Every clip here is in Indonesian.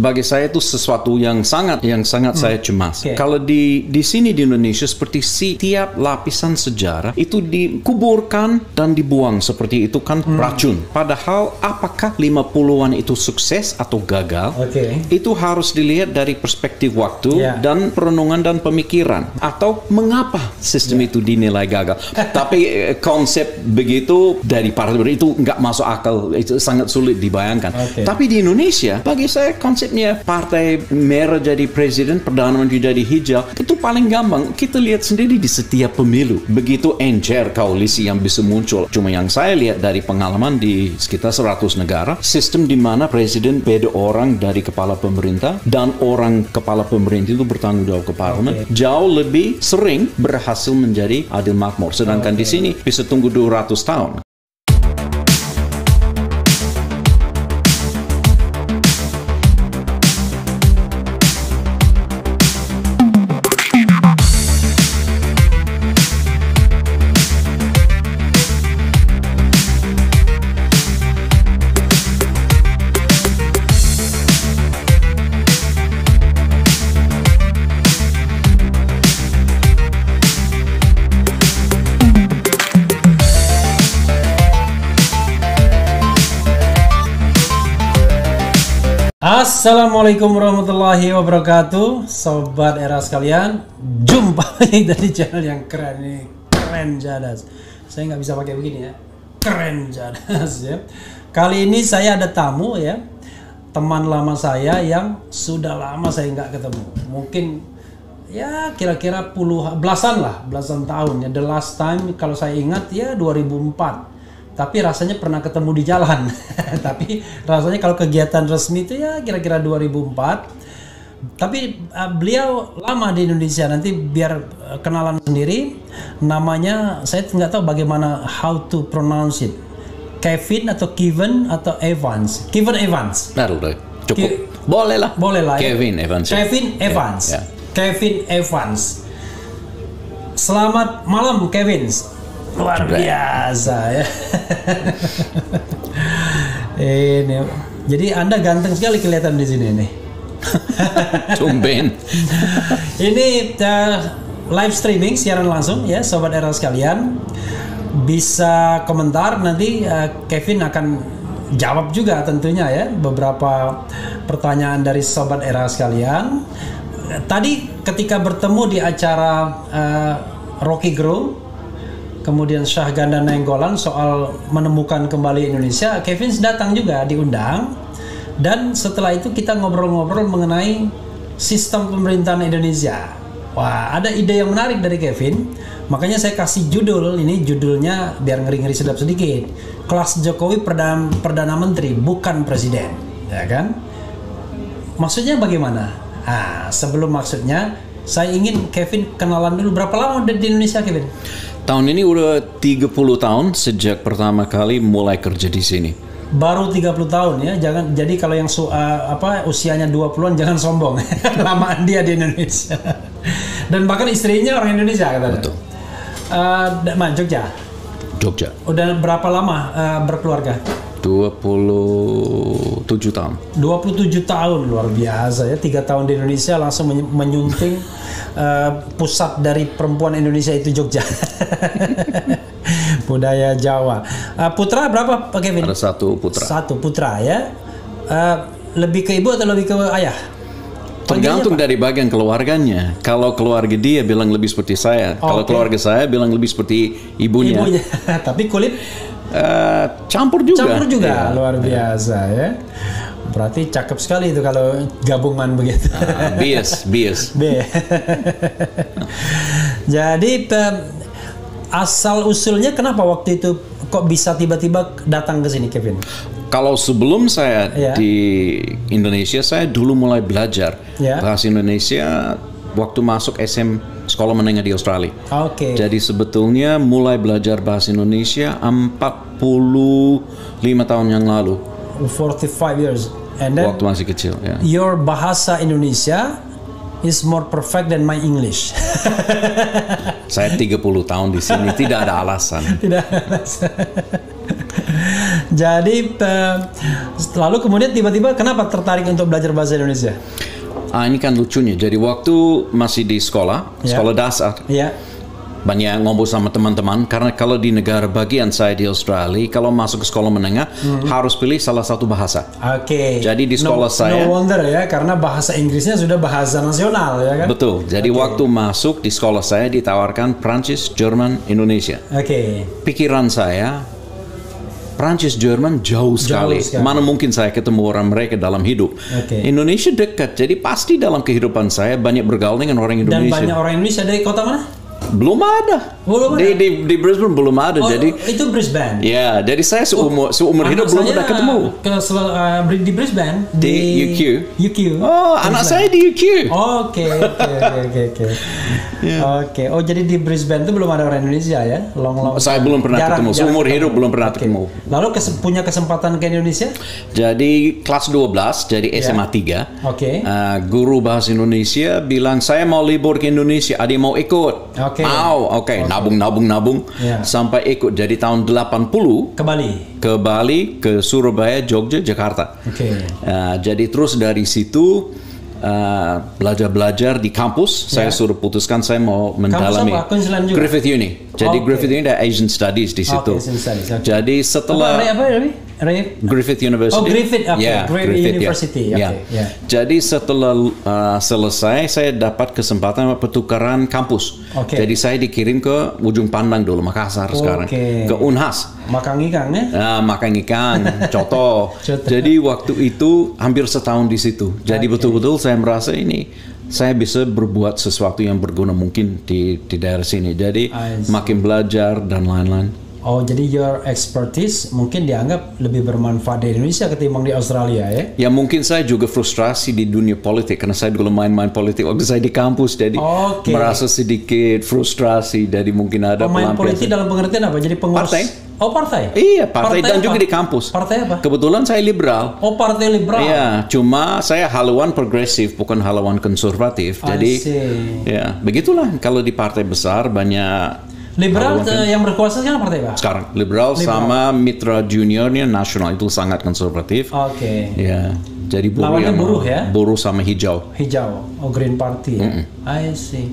Bagi saya itu sesuatu yang sangat saya cemas. Okay. Kalau di sini di Indonesia seperti setiap lapisan sejarah itu dikuburkan dan dibuang seperti itu kan racun. Padahal apakah 50-an itu sukses atau gagal? Okay. Itu harus dilihat dari perspektif waktu dan perenungan dan pemikiran. Atau mengapa sistem itu dinilai gagal. Tapi konsep begitu dari partai itu nggak masuk akal, itu sangat sulit dibayangkan. Okay. Tapi di Indonesia, bagi saya konsepnya partai merah jadi presiden, perdana menteri jadi hijau, itu paling gampang. Kita lihat sendiri di setiap pemilu. Begitu encer koalisi yang bisa muncul. Cuma yang saya lihat dari pengalaman di sekitar 100 negara, sistem di mana presiden beda orang dari kepala pemerintah dan orang kepala pemerintah itu bertanggung jawab ke parlemen, jauh lebih sering berhasil menjadi adil makmur. Sedangkan di sini bisa tunggu 200 tahun. Assalamualaikum warahmatullahi wabarakatuh, sobat era sekalian. Jumpa lagi dari channel yang keren ini, keren jadas. Saya nggak bisa pakai begini ya, keren jadas ya. Kali ini saya ada tamu ya, teman lama saya yang sudah lama saya nggak ketemu. Mungkin ya kira-kira belasan tahun ya. The last time kalau saya ingat ya 2004. Tapi rasanya pernah ketemu di jalan. Tapi rasanya kalau kegiatan resmi itu ya kira-kira 2004. Tapi beliau lama di Indonesia. Nanti biar kenalan sendiri. Namanya saya nggak tahu bagaimana how to pronounce it. Kevin atau Kevin atau Evans. Kevin Evans. That'll do. Cukup. Boleh lah. Kevin Evans. Kevin Evans. Yeah. Kevin Evans. Selamat malam Kevin. Luar biasa ya. Ini, jadi Anda ganteng sekali kelihatan di sini nih. Tumben. Ini live streaming siaran langsung ya, sobat era sekalian. Bisa komentar nanti Kevin akan jawab juga tentunya ya beberapa pertanyaan dari sobat era sekalian. Tadi ketika bertemu di acara Rocky Gerung, kemudian Syahganda Nainggolan soal menemukan kembali Indonesia, Kevin datang juga diundang. Dan setelah itu kita ngobrol-ngobrol mengenai sistem pemerintahan Indonesia. Wah, ada ide yang menarik dari Kevin. Makanya saya kasih judul, ini judulnya biar ngeri-ngeri sedap sedikit. Kelas Jokowi Perdana Menteri, bukan Presiden. Ya kan? Maksudnya bagaimana? Nah, sebelum maksudnya, saya ingin Kevin kenalan dulu. Berapa lama udah di Indonesia, Kevin? Tahun ini udah 30 tahun sejak pertama kali mulai kerja di sini. Baru 30 tahun ya. Jadi kalau yang usianya 20-an jangan sombong. Lamaan dia di Indonesia. Dan bahkan istrinya orang Indonesia katanya. Betul. Jogja. Udah berapa lama berkeluarga? 27 tahun. 27 tahun, luar biasa ya. 3 tahun di Indonesia langsung menyunting pusat dari perempuan Indonesia itu Jogja. Budaya Jawa. Putra berapa Pak Kevin? Ada satu putra. Satu putra ya. Lebih ke ibu atau lebih ke ayah? Tergantung dari bagian keluarganya. Kalau keluarga dia bilang lebih seperti saya. Kalau keluarga saya bilang lebih seperti ibunya. Tapi kulit campur juga. Luar biasa ya. Berarti cakep sekali itu kalau gabungan begitu. Bias. Jadi asal usulnya kenapa waktu itu kok bisa tiba-tiba datang ke sini, Kevin? Kalau sebelum saya di Indonesia, saya dulu mulai belajar bahasa Indonesia waktu masuk Sekolah Menengah di Australia. Jadi sebetulnya mulai belajar bahasa Indonesia 45 tahun yang lalu. 45 years. And then waktu masih kecil. Your bahasa Indonesia is more perfect than my English. Saya 30 tahun di sini, tidak ada alasan. Jadi lalu kemudian tiba-tiba kenapa tertarik untuk belajar bahasa Indonesia? Ini kan lucunya. Jadi waktu masih di sekolah dasar, banyak ngobrol sama teman-teman, karena kalau di negara bagian saya di Australia, kalau masuk ke sekolah menengah harus pilih salah satu bahasa. Oke. Jadi di sekolah saya, no wonder ya, karena bahasa Inggrisnya sudah bahasa nasional ya kan. Betul. Jadi waktu masuk di sekolah saya ditawarkan Prancis, Jerman, Indonesia. Pikiran saya, Prancis, Jerman jauh sekali. Mana mungkin saya ketemu orang mereka dalam hidup. Indonesia dekat, jadi pasti dalam kehidupan saya banyak bergaul dengan orang Indonesia. Dan banyak orang Indonesia dari kota mana? Belum ada. Di Brisbane belum ada. Jadi itu Brisbane. Ya, jadi saya seumur hidup belum pernah ketemu. Di Brisbane di UQ. Oh, anak saya di UQ. Oke. Oh, jadi di Brisbane itu belum ada orang Indonesia ya? Saya belum pernah ketemu. Seumur hidup belum pernah ketemu. Lalu punya kesempatan ke Indonesia? Jadi kelas 12, jadi SMA 3. Guru bahasa Indonesia bilang, saya mau libur ke Indonesia, adik mau ikut? Mau, nabung sampai ikut. Jadi tahun 80 ke Bali, ke Surabaya, Jogja, Jakarta. Jadi terus dari situ belajar di kampus. Saya suruh putuskan saya mau mendalami Griffith Uni. Jadi Griffith Uni ada Asian Studies di situ. Jadi setelah Griffith University. Griffith University. Jadi setelah selesai, saya dapat kesempatan pertukaran kampus. Jadi saya dikirim ke Ujung Pandang dulu, Makassar sekarang, ke Unhas. Makan ikan ya? Makan ikan, coto. Jadi waktu itu hampir setahun di situ. Jadi betul-betul saya merasa saya bisa berbuat sesuatu yang berguna mungkin di daerah sini. Jadi makin belajar dan lain-lain. Oh, jadi your expertise mungkin dianggap lebih bermanfaat di Indonesia ketimbang di Australia ya? Ya mungkin saya juga frustrasi di dunia politik karena saya dulu main-main politik waktu saya di kampus, jadi merasa sedikit frustrasi. Jadi mungkin ada main politik dalam pengertian apa? Jadi pengurus partai? Oh, partai? Iya, partai dan juga di kampus. Partai apa? Kebetulan saya liberal. Oh, partai liberal. Iya, cuma saya haluan progresif bukan haluan konservatif. Jadi ya begitulah, kalau di partai besar banyak. Liberal yang berkuasa sekarang partai apa? Sekarang liberal sama mitra juniornya nasional itu sangat konservatif. Ya, jadi buruh sama hijau. Green Party ya. I see.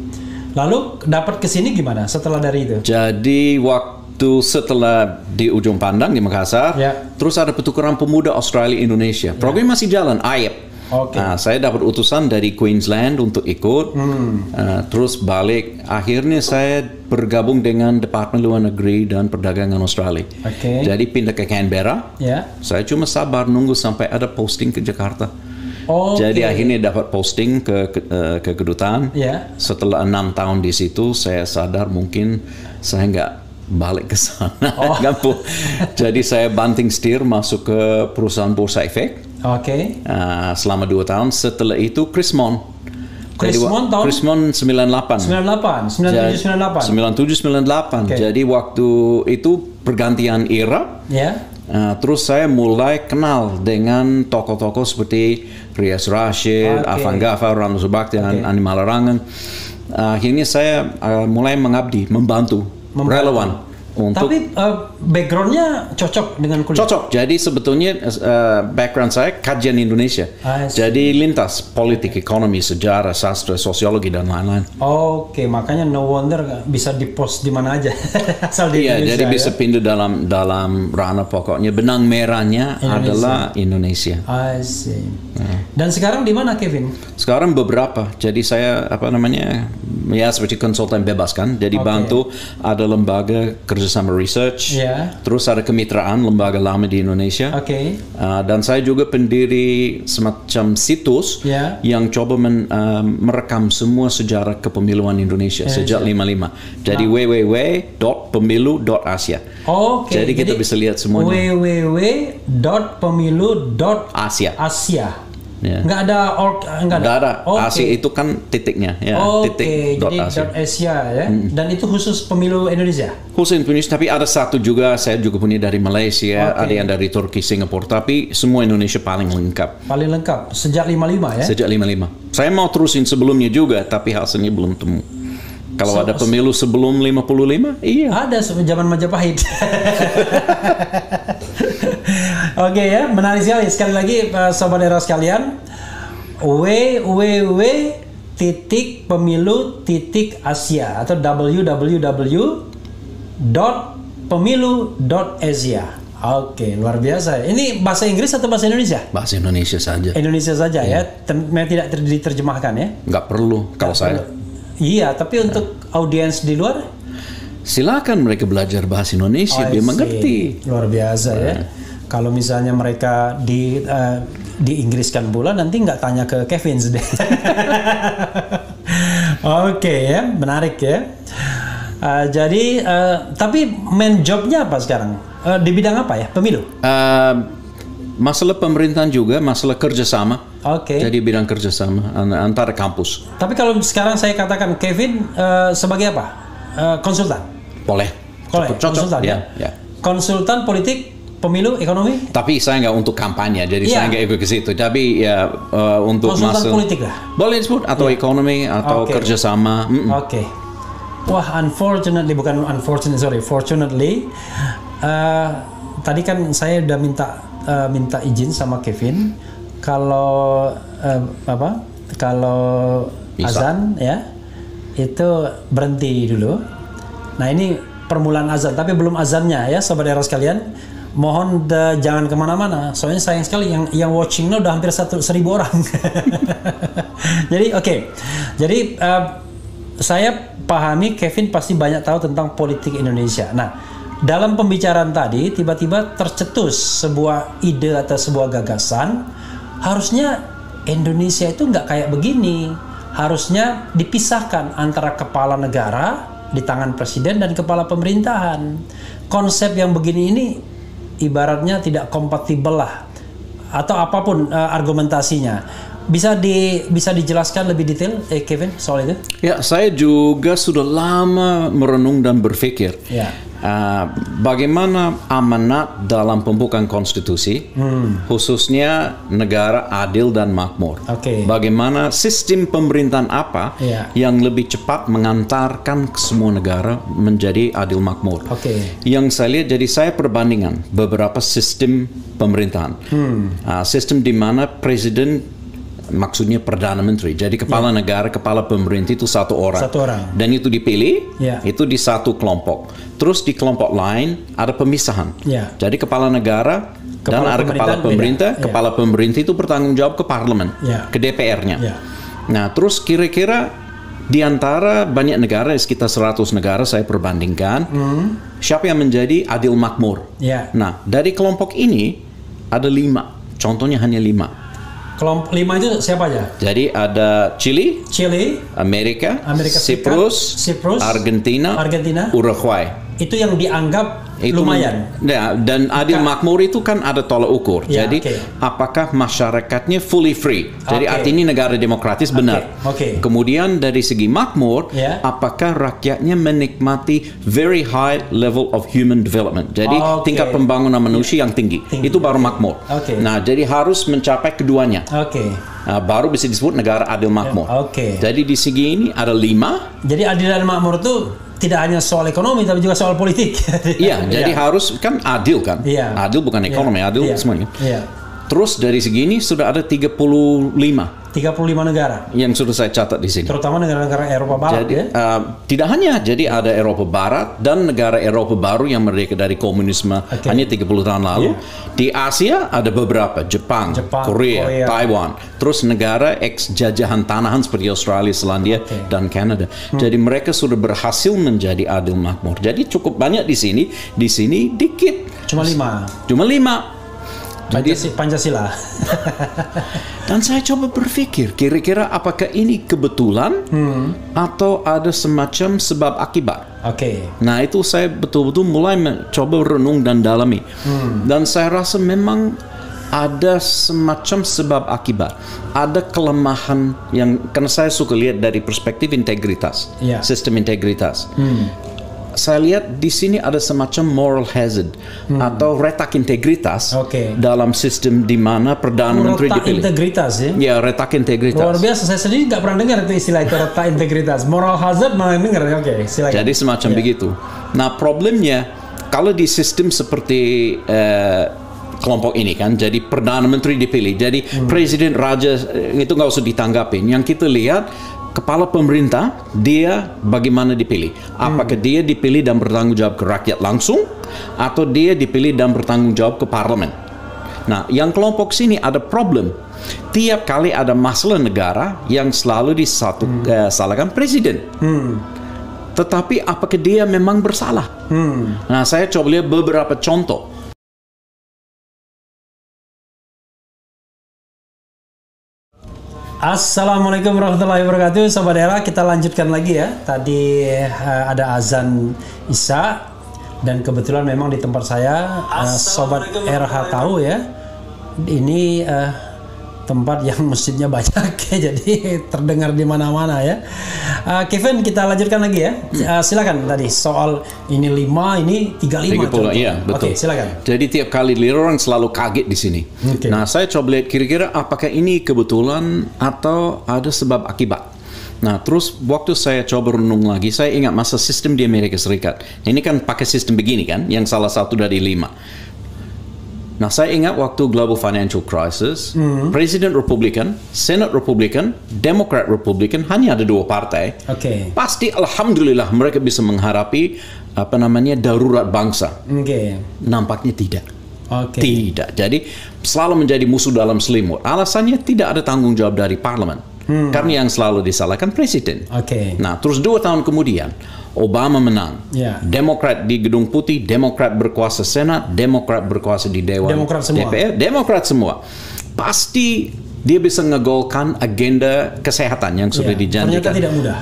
Lalu dapat kesini gimana setelah dari itu? Jadi waktu setelah di Ujung Pandang di Makassar, terus ada pertukaran pemuda Australia Indonesia. Program masih jalan, AIP. Saya dapat utusan dari Queensland untuk ikut, terus balik. Akhirnya saya bergabung dengan Departemen Luar Negeri dan Perdagangan Australia. Jadi pindah ke Canberra. Saya cuma sabar nunggu sampai ada posting ke Jakarta. Jadi akhirnya dapat posting ke kedutaan. Setelah 6 tahun di situ, saya sadar mungkin saya nggak balik ke sana. Jadi saya banting setir masuk ke perusahaan Bursa Efek. Selama 2 tahun. Setelah itu Chrismon 98. 97-98. Jadi waktu itu pergantian era. Terus saya mulai kenal dengan tokoh-tokoh seperti Rias Rashid, Afan Ghaffar, Ramli Subakti, dan Andi Malarangan. Akhirnya saya mulai mengabdi, membantu. Relawan. Tapi backgroundnya cocok dengan kuliah? Cocok. Jadi sebetulnya background saya kajian Indonesia. Jadi lintas politik, ekonomi, sejarah, sastra, sosiologi, dan lain-lain. Makanya no wonder bisa dipost di mana aja. Asal di Indonesia. Jadi bisa pindah dalam ranah pokoknya. Benang merahnya adalah Indonesia. I see. Dan sekarang di mana, Kevin? Sekarang beberapa. Jadi saya seperti konsultan bebas kan. Jadi bantu ada lembaga kerjasama research, terus ada kemitraan lembaga lama di Indonesia, dan saya juga pendiri semacam situs yang coba merekam semua sejarah kepemiluan Indonesia sejak 55. Jadi www.pemilu.asia. Jadi kita bisa lihat semuanya. www.pemilu.asia. Nggak ada. Asia itu kan titiknya titik jadi .asia ya. Dan itu khusus pemilu Indonesia? Khusus Indonesia, tapi ada satu juga, saya juga punya dari Malaysia, ada yang dari Turki, Singapura, tapi semua Indonesia paling lengkap. Sejak 55 ya? Sejak 55. Saya mau terusin sebelumnya juga, tapi hasilnya belum temu. Kalau ada pemilu sebelum 55? Iya. Ada zaman Majapahit. Oke ya, menarik sekali. Sekali lagi Sobat Era sekalian, www.pemilu.asia atau www.pemilu.asia. Oke, luar biasa. Ini bahasa Inggris atau bahasa Indonesia? Bahasa Indonesia saja. Indonesia saja ya, tidak diterjemahkan ya? Nggak perlu kalau saya. Iya, tapi untuk audiens di luar? Silakan mereka belajar bahasa Indonesia, dia mengerti. Luar biasa ya. Kalau misalnya mereka diinggriskan pula, nanti nggak tanya ke Kevin deh. Oke ya, menarik ya. Jadi, tapi main jobnya apa sekarang? Di bidang apa ya? Pemilu? Masalah pemerintahan juga, masalah kerjasama. Oke. Jadi bidang kerjasama antara kampus. Tapi kalau sekarang saya katakan Kevin sebagai apa? Konsultan? Boleh. Cocok. Konsultan ya? Konsultan politik, pemilu, ekonomi? Tapi saya nggak untuk kampanye, jadi saya nggak ikut ke situ. Tapi ya untuk konsultan politik lah? Boleh disebut, atau ekonomi, atau kerjasama. Oke. Wah, fortunately, tadi kan saya udah minta izin sama Kevin kalau azan ya itu berhenti dulu. Nah ini permulaan azan, tapi belum azannya ya Sobat Era sekalian. Mohon jangan kemana-mana, soalnya sayang sekali yang watchingnya udah hampir 1.000 orang. Jadi jadi saya pahami Kevin pasti banyak tahu tentang politik Indonesia. Nah, dalam pembicaraan tadi tiba-tiba tercetus sebuah ide atau sebuah gagasan, harusnya Indonesia itu nggak kayak begini. Harusnya dipisahkan antara kepala negara di tangan presiden dan kepala pemerintahan. Konsep yang begini ini ibaratnya tidak kompatibel lah, atau apapun argumentasinya. Bisa dijelaskan lebih detail, Kevin, soal itu? Ya, saya juga sudah lama merenung dan berpikir bagaimana amanat dalam pembukaan konstitusi, khususnya negara adil dan makmur. Bagaimana sistem pemerintahan apa yang lebih cepat mengantarkan semua negara menjadi adil makmur. Yang saya lihat, jadi saya perbandingan beberapa sistem pemerintahan. Sistem di mana presiden, maksudnya Perdana Menteri. Jadi kepala negara, kepala pemerintah itu satu orang. Dan itu dipilih, itu di satu kelompok. Terus di kelompok lain ada pemisahan. Jadi kepala negara dan ada kepala pemerintah. Kepala pemerintah itu bertanggung jawab ke parlemen, ke DPR-nya. Nah, terus kira-kira di antara banyak negara, sekitar 100 negara saya perbandingkan, siapa yang menjadi adil makmur. Nah, dari kelompok ini ada 5. Contohnya hanya 5. Kelompok 5 itu siapa aja? Jadi ada Chili, Amerika Siprus, Argentina, Uruguay. Itu yang dianggap lumayan. Ya, dan adil makmur itu kan ada tolak ukur. Jadi apakah masyarakatnya fully free? Jadi artinya negara demokratis benar. Kemudian dari segi makmur, apakah rakyatnya menikmati very high level of human development? Jadi tingkat pembangunan manusia yang tinggi. Itu baru makmur. Nah, jadi harus mencapai keduanya. Baru bisa disebut negara adil makmur. Jadi di segi ini ada 5. Jadi adil dan makmur itu tidak hanya soal ekonomi tapi juga soal politik. Iya, jadi harus kan adil kan. Adil bukan ekonomi, adil semuanya. Terus dari segini sudah ada 35 negara yang sudah saya catat di sini. Terutama negara-negara Eropa Barat. Jadi, tidak hanya, jadi ada Eropa Barat dan negara Eropa baru yang merdeka dari komunisme hanya 30 tahun lalu. Di Asia ada beberapa, Jepang, Korea, Taiwan. Terus negara ex-jajahan tanahan seperti Australia, Selandia, dan Kanada. Jadi mereka sudah berhasil menjadi adil makmur. Jadi cukup banyak di sini. Di sini dikit. Cuma 5. Pancasila. Dan saya coba berpikir, kira-kira apakah ini kebetulan atau ada semacam sebab akibat. Nah, itu saya betul-betul mulai mencoba renung dan dalami. Dan saya rasa memang ada semacam sebab akibat. Ada kelemahan yang, karena saya suka lihat dari perspektif integritas, sistem integritas. Saya lihat di sini ada semacam moral hazard atau retak integritas dalam sistem di mana Perdana Menteri dipilih. Retak integritas ya? Ya, retak integritas. Luar biasa, saya sendiri nggak pernah dengar itu istilah itu, retak integritas. Moral hazard malah dengar. Silakan. Jadi semacam begitu. Nah, problemnya kalau di sistem seperti kelompok ini kan. Jadi Perdana Menteri dipilih. Jadi Presiden Raja itu nggak usah ditanggapin. Yang kita lihat kepala pemerintah dia bagaimana dipilih. Apakah dia dipilih dan bertanggung jawab ke rakyat langsung atau dia dipilih dan bertanggung jawab ke parlemen. Nah, yang kelompok sini ada problem. Tiap kali ada masalah negara yang selalu disalahkan presiden. Tetapi apakah dia memang bersalah? Nah, saya coba lihat beberapa contoh. Assalamualaikum warahmatullahi wabarakatuh, Sobat Era. Kita lanjutkan lagi ya. Tadi ada azan Isya dan kebetulan memang di tempat saya Sobat RH tahu ya. Ini tempat yang masjidnya banyak ya, jadi terdengar di mana-mana ya. Kevin, kita lanjutkan lagi ya. Silakan tadi soal ini 5, ini 35. 30, iya betul. Oke, silakan. Jadi tiap kali lihat orang selalu kaget di sini. Nah, saya coba lihat kira-kira apakah ini kebetulan atau ada sebab akibat. Nah, terus waktu saya coba renung lagi, saya ingat masa sistem di Amerika Serikat. Ini kan pakai sistem begini kan, yang salah satu dari 5. Nah, saya ingat waktu Global Financial Crisis, Presiden Republikan, Senat Republikan, Demokrat Republikan, hanya ada 2 partai. Pasti alhamdulillah mereka bisa menghadapi darurat bangsa. Nampaknya tidak. Tidak. Jadi selalu menjadi musuh dalam selimut. Alasannya tidak ada tanggung jawab dari parlemen. Karena yang selalu disalahkan presiden. Nah, terus 2 tahun kemudian Obama menang. Demokrat di Gedung Putih, Demokrat berkuasa Senat, Demokrat berkuasa di Dewan DPR, Demokrat semua. Pasti dia bisa ngegolkan agenda kesehatan yang sudah dijanjikan. Ternyata tidak mudah.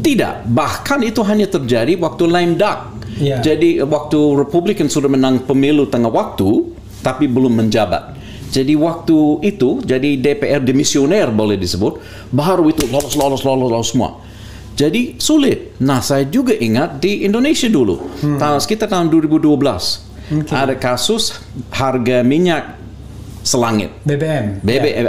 Tidak, bahkan itu hanya terjadi waktu lame duck. Jadi waktu Republikan sudah menang pemilu tengah waktu, tapi belum menjabat. Jadi waktu itu, jadi DPR demisioner boleh disebut, baru itu lolos semua. Jadi sulit. Nah, saya juga ingat di Indonesia dulu, sekitar tahun 2012, ada kasus harga minyak selangit. BBM.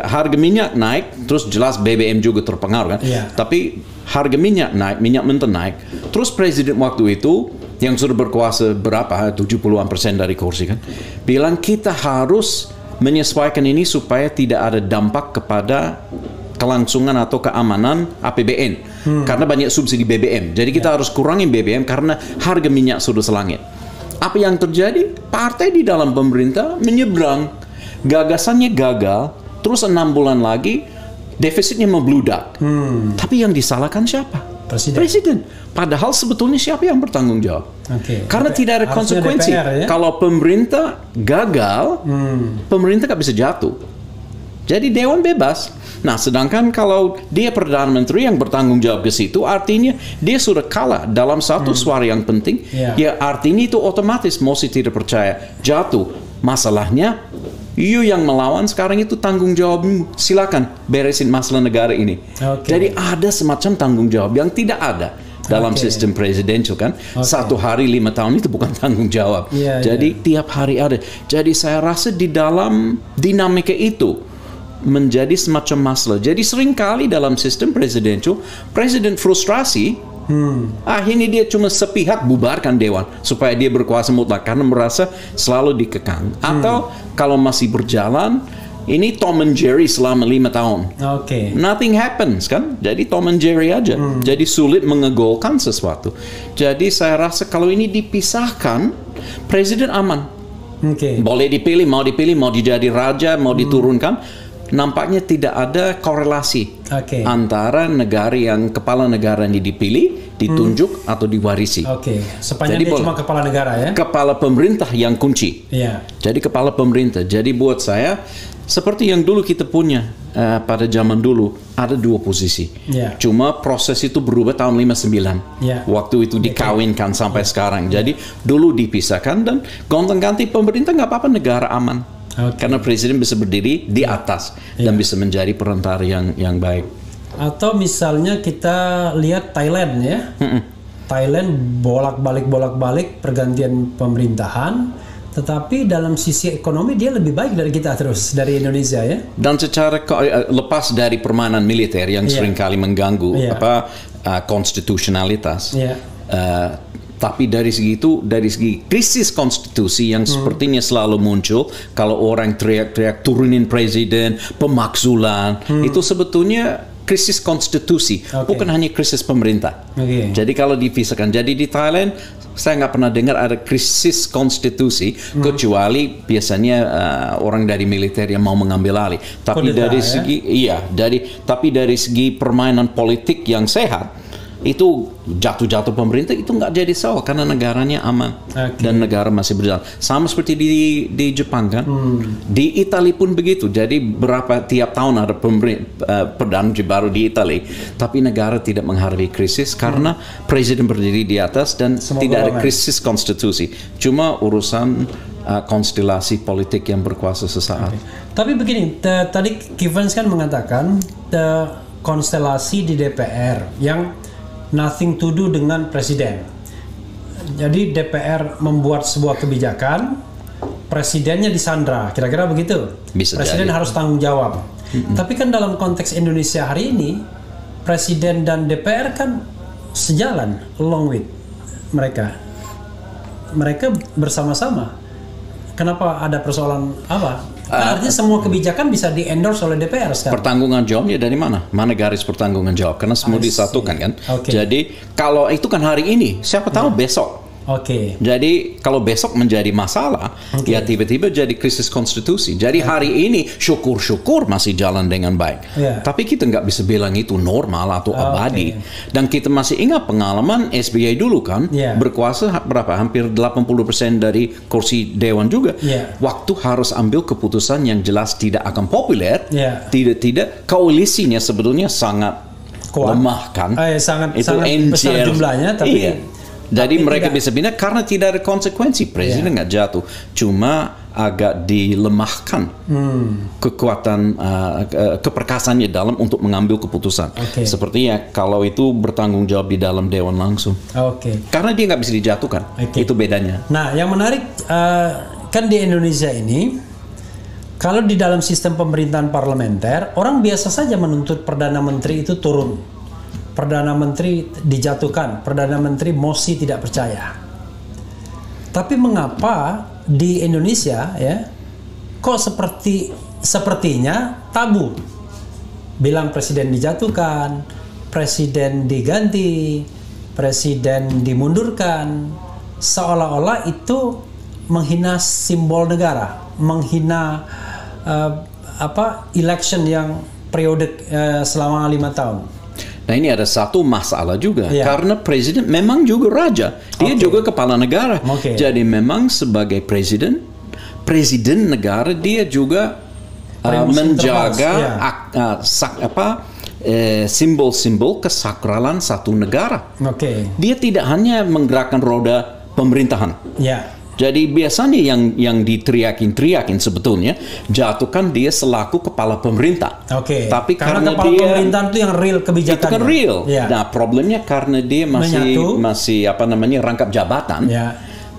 Harga minyak naik, terus jelas BBM juga terpengaruh kan. Tapi harga minyak naik, minyak mentah naik. Terus presiden waktu itu, yang sudah berkuasa berapa, 70% dari kursi kan, bilang kita harus menyesuaikan ini supaya tidak ada dampak kepada kelangsungan atau keamanan APBN. Karena banyak subsidi BBM. Jadi kita harus kurangin BBM karena harga minyak sudah selangit. Apa yang terjadi? Partai di dalam pemerintah menyeberang. Gagasannya gagal. Terus 6 bulan lagi defisitnya membludak. Tapi yang disalahkan siapa? Presiden. Padahal sebetulnya siapa yang bertanggung jawab? Karena tidak ada konsekuensi. DPR, ya? Kalau pemerintah gagal, pemerintah nggak bisa jatuh. Jadi Dewan bebas. Nah, sedangkan kalau dia Perdana Menteri yang bertanggung jawab ke situ, artinya dia sudah kalah dalam satu suara yang penting. Ya, artinya itu otomatis mosi tidak percaya jatuh. Masalahnya, you yang melawan sekarang itu tanggung jawabmu. Silakan beresin masalah negara ini. Jadi ada semacam tanggung jawab yang tidak ada dalam sistem presidensial kan. 1 hari 5 tahun itu bukan tanggung jawab. Jadi tiap hari ada. Jadi saya rasa di dalam dinamika itu menjadi semacam masalah. Jadi seringkali dalam sistem presidensial, presiden frustrasi, akhirnya dia cuma sepihak bubarkan dewan supaya dia berkuasa mutlak karena merasa selalu dikekang. Atau kalau masih berjalan, ini Tom and Jerry selama 5 tahun. Nothing happens kan? Jadi Tom and Jerry aja. Jadi sulit mengegolkan sesuatu. Jadi saya rasa kalau ini dipisahkan, presiden aman. Boleh dipilih, mau dijadi raja, mau diturunkan. Nampaknya tidak ada korelasi antara negara yang kepala negara yang dipilih, ditunjuk atau diwarisi. Sepanjang dia cuma kepala negara ya? Kepala pemerintah yang kunci. Jadi kepala pemerintah. Jadi buat saya, seperti yang dulu kita punya pada zaman dulu, ada 2 posisi. Cuma proses itu berubah tahun 59. Waktu itu dikawinkan sampai sekarang. Jadi dulu dipisahkan dan gonta-ganti pemerintah nggak apa-apa, negara aman. Karena presiden bisa berdiri di atas dan bisa menjadi perantara yang baik. Atau misalnya kita lihat Thailand ya. Thailand bolak-balik pergantian pemerintahan, tetapi dalam sisi ekonomi dia lebih baik dari kita terus, dari Indonesia ya. Dan secara lepas dari permainan militer yang seringkali mengganggu konstitusionalitas. Tapi dari segi krisis konstitusi yang sepertinya selalu muncul, kalau orang teriak-teriak turunin presiden, pemakzulan, itu sebetulnya krisis konstitusi, bukan hanya krisis pemerintah. Jadi kalau dipisahkan, jadi di Thailand saya nggak pernah dengar ada krisis konstitusi, kecuali biasanya orang dari militer yang mau mengambil alih. Tapi dari segi tapi dari segi permainan politik yang sehat, itu jatuh pemerintah itu nggak jadi salah karena negaranya aman dan negara masih berjalan. Sama seperti di Jepang kan, di Italia pun begitu. Jadi tiap tahun ada perdana menteri baru di Italia, tapi negara tidak menghadapi krisis karena presiden berdiri di atas dan tidak ada krisis konstitusi. Cuma urusan konstelasi politik yang berkuasa sesaat. Tapi begini, tadi Kevin kan mengatakan konstelasi di DPR yang nothing to do dengan presiden. Jadi DPR membuat sebuah kebijakan, presidennya disandra, kira-kira begitu. Presiden harus tanggung jawab. Tapi kan dalam konteks Indonesia hari ini, presiden dan DPR kan sejalan, along with mereka. Mereka bersama-sama. Kenapa ada persoalan apa? Artinya semua kebijakan bisa di-endorse oleh DPR sekarang. Pertanggungan jawabnya dari mana? Mana garis pertanggungan jawab? Karena semua disatukan kan. Jadi kalau itu kan hari ini, siapa tahu besok. Jadi kalau besok menjadi masalah, ya tiba-tiba jadi krisis konstitusi. Jadi hari ini syukur-syukur masih jalan dengan baik. Tapi kita nggak bisa bilang itu normal atau abadi. Dan kita masih ingat pengalaman SBY dulu kan, berkuasa berapa? Hampir 80% dari kursi dewan juga. Waktu harus ambil keputusan yang jelas tidak akan populer, tidak koalisinya sebetulnya sangat lemah kan. Sangat besar besar jumlahnya, tapi jadi mereka bisa pindah karena tidak ada konsekuensi. Presiden nggak jatuh, cuma agak dilemahkan kekuatan keperkasannya dalam untuk mengambil keputusan. Sepertinya kalau itu bertanggung jawab di dalam dewan langsung. Karena dia nggak bisa dijatuhkan. Itu bedanya. Nah, yang menarik kan di Indonesia ini, kalau di dalam sistem pemerintahan parlementer, orang biasa saja menuntut Perdana Menteri itu turun. Perdana Menteri dijatuhkan, Perdana Menteri mosi tidak percaya. Tapi mengapa di Indonesia kok sepertinya tabu? Bilang presiden dijatuhkan, presiden diganti, presiden dimundurkan, seolah-olah itu menghina simbol negara, menghina election yang periode selama 5 tahun. Nah ini ada satu masalah juga, karena presiden memang juga raja, dia juga kepala negara. Jadi memang sebagai presiden negara dia juga menjaga simbol-simbol kesakralan satu negara. Dia tidak hanya menggerakkan roda pemerintahan. Jadi biasanya yang diteriakin sebetulnya jatuhkan dia selaku kepala pemerintah. Tapi karena kepala dia pemerintahan itu yang real kebijakannya. Itu kan real. Nah problemnya karena dia masih rangkap jabatan.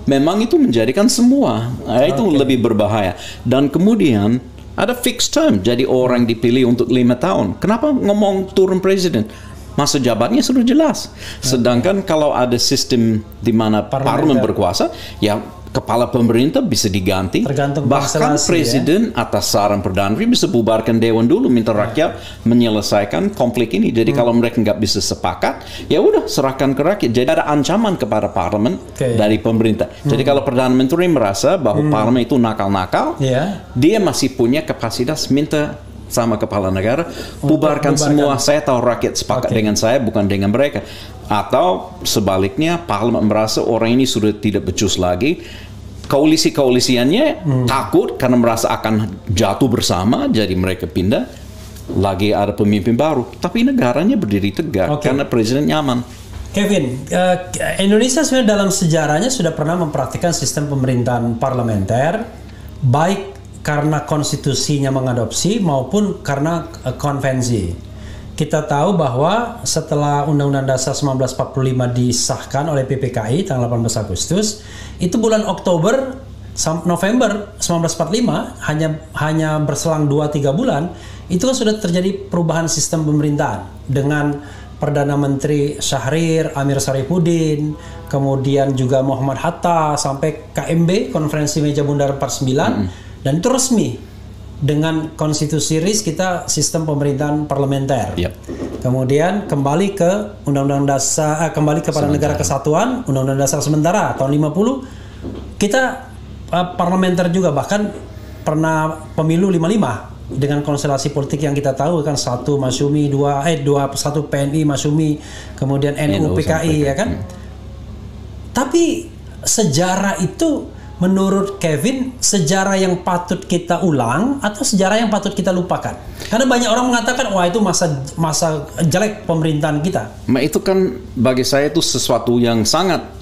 Memang itu menjadikan semua itu lebih berbahaya. Dan kemudian ada fixed term. Jadi orang dipilih untuk 5 tahun. Kenapa ngomong turun presiden? Masa jabatannya sudah jelas. Sedangkan kalau ada sistem di mana parlemen berkuasa, ya kepala pemerintah bisa diganti. Bahkan presiden atas saran Perdana Menteri bisa bubarkan dewan dulu, minta rakyat menyelesaikan konflik ini. Jadi kalau mereka nggak bisa sepakat, ya udah serahkan ke rakyat. Jadi ada ancaman kepada parlemen dari pemerintah. Jadi kalau Perdana Menteri merasa bahwa parlemen itu nakal-nakal, dia masih punya kapasitas minta sama kepala negara, bubarkan semua. Saya tahu rakyat sepakat dengan saya, bukan dengan mereka. Atau sebaliknya, parlemen merasa orang ini sudah tidak becus lagi, koalisi-koalisiannya takut karena merasa akan jatuh bersama, jadi mereka pindah, lagi ada pemimpin baru. Tapi negaranya berdiri tegak karena presiden nyaman. Kevin, Indonesia sebenarnya dalam sejarahnya sudah pernah mempraktikkan sistem pemerintahan parlementer, baik karena konstitusinya mengadopsi maupun karena konvensi. Kita tahu bahwa setelah Undang-Undang Dasar 1945 disahkan oleh PPKI tanggal 18 Agustus, itu bulan November 1945, hanya berselang 2-3 bulan, itu kan sudah terjadi perubahan sistem pemerintahan dengan Perdana Menteri Syahrir, Amir Sarifuddin, kemudian juga Muhammad Hatta sampai KMB, Konferensi Meja Bundar 49, dan itu resmi. Dengan konstitusi RIS kita sistem pemerintahan parlementer. Yep. Kemudian kembali ke Undang-Undang Dasar, kembali kepada Negara Kesatuan, Undang-Undang Dasar sementara tahun 50. Kita parlementer juga, bahkan pernah pemilu 55 dengan konstelasi politik yang kita tahu kan, satu Masyumi, satu PNI Masyumi, kemudian NU PKI ya kan. Tapi sejarah itu menurut Kevin, sejarah yang patut kita ulang atau sejarah yang patut kita lupakan? Karena banyak orang mengatakan, wah itu masa jelek pemerintahan kita. Itu kan bagi saya itu sesuatu yang sangat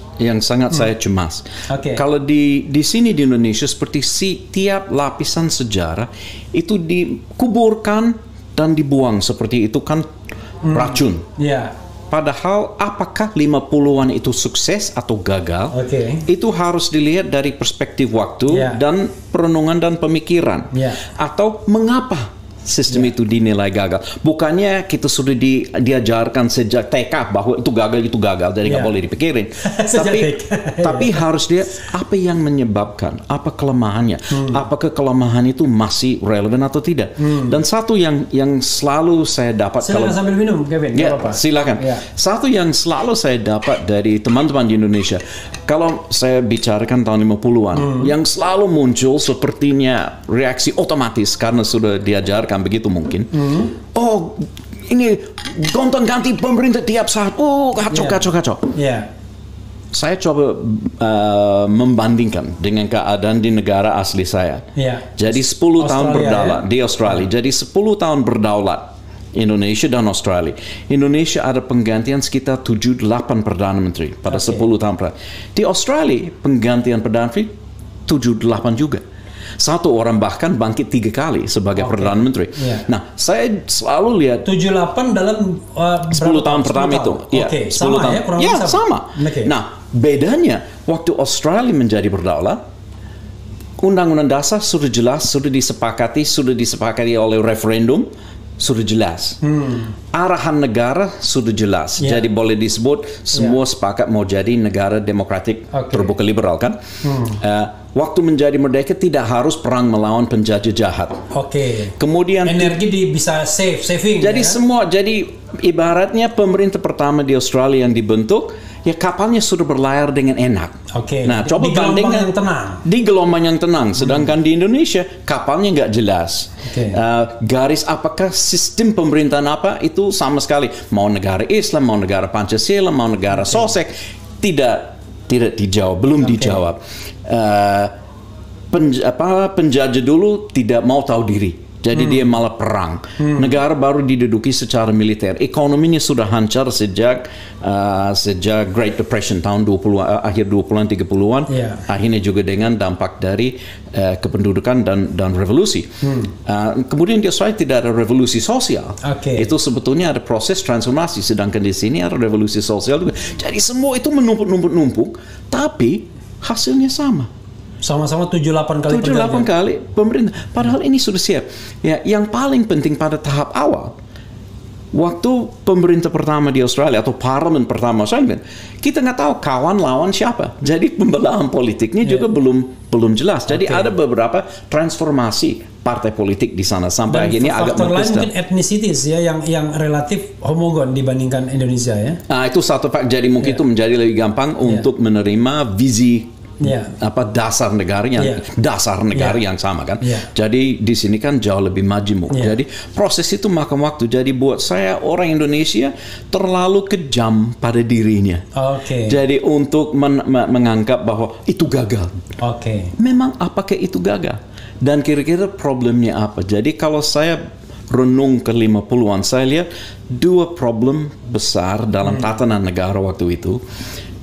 saya cemas. Okay. Kalau di sini di Indonesia seperti tiap lapisan sejarah itu dikuburkan dan dibuang seperti itu kan racun. Yeah. Padahal apakah 50-an itu sukses atau gagal? Okay. Itu harus dilihat dari perspektif waktu dan perenungan dan pemikiran. Atau mengapa sistem itu dinilai gagal? Bukannya kita sudah diajarkan sejak TK bahwa itu gagal, jadi nggak boleh dipikirin. tapi harus lihat apa yang menyebabkan, apa kelemahannya, apakah kelemahan itu masih relevan atau tidak. Dan satu yang selalu saya dapat, silakan sambil minum, Kevin. Silakan. Satu yang selalu saya dapat dari teman-teman di Indonesia, kalau saya bicarakan tahun 50-an, yang selalu muncul sepertinya reaksi otomatis karena sudah diajarkan begitu mungkin. Oh, ini gonta-ganti pemerintah tiap saat. Oh, kacau. Saya coba membandingkan dengan keadaan di negara asli saya. Jadi 10 tahun berdaulat di Australia. Jadi 10 tahun berdaulat Indonesia dan Australia. Indonesia ada penggantian sekitar 7-8 Perdana Menteri pada 10 tahun. Di Australia penggantian Perdana Menteri 7-8 juga. Satu orang bahkan bangkit 3 kali sebagai Perdana Menteri. Nah, saya selalu lihat 7-8 dalam 10 tahun pertama itu. Sama tahun. Kurang lebih sama. Nah, bedanya waktu Australia menjadi berdaulat, Undang-Undang Dasar sudah jelas, sudah disepakati oleh referendum, sudah jelas. Arahan negara sudah jelas. Jadi boleh disebut semua sepakat mau jadi negara demokratik terbuka liberal kan. Waktu menjadi merdeka tidak harus perang melawan penjajah jahat. Kemudian energi bisa saving. Jadi semua, jadi ibaratnya pemerintah pertama di Australia yang dibentuk, ya kapalnya sudah berlayar dengan enak. Nah, coba bandingkan di gelombang yang tenang. Sedangkan di Indonesia kapalnya nggak jelas. Garis apakah sistem pemerintahan apa itu sama sekali. Mau negara Islam, mau negara Pancasila, mau negara Sosek, tidak dijawab, belum dijawab. Penjajah dulu tidak mau tahu diri. Jadi dia malah perang. Negara baru diduduki secara militer. Ekonominya sudah hancur sejak Great Depression tahun akhir 20-an 30-an. Akhirnya juga dengan dampak dari kependudukan dan revolusi. Kemudian di Australia tidak ada revolusi sosial. Itu sebetulnya ada proses transformasi. Sedangkan di sini ada revolusi sosial juga. Jadi semua itu menumpuk, tapi hasilnya sama. Sama-sama 7-8 kali 7-8 kali pemerintah. Padahal ini sudah siap. Ya, yang paling penting pada tahap awal, waktu pemerintah pertama di Australia atau parlemen pertama Australia, kita nggak tahu kawan lawan siapa. Jadi pembelaan politiknya juga belum jelas. Jadi ada beberapa transformasi partai politik di sana sampai akhirnya agak mengkristal. Mungkin etnisitis ya yang relatif homogen dibandingkan Indonesia ya. Nah, itu satu faktor. Jadi mungkin itu menjadi lebih gampang untuk menerima visi dasar negara yang sama kan. Jadi di sini kan jauh lebih majemuk. Jadi proses itu makan waktu. Jadi buat saya orang Indonesia terlalu kejam pada dirinya. Jadi untuk menganggap bahwa itu gagal. Memang apakah itu gagal? Dan kira-kira problemnya apa? Jadi kalau saya renung ke 50-an, saya lihat 2 problem besar dalam tatanan negara waktu itu.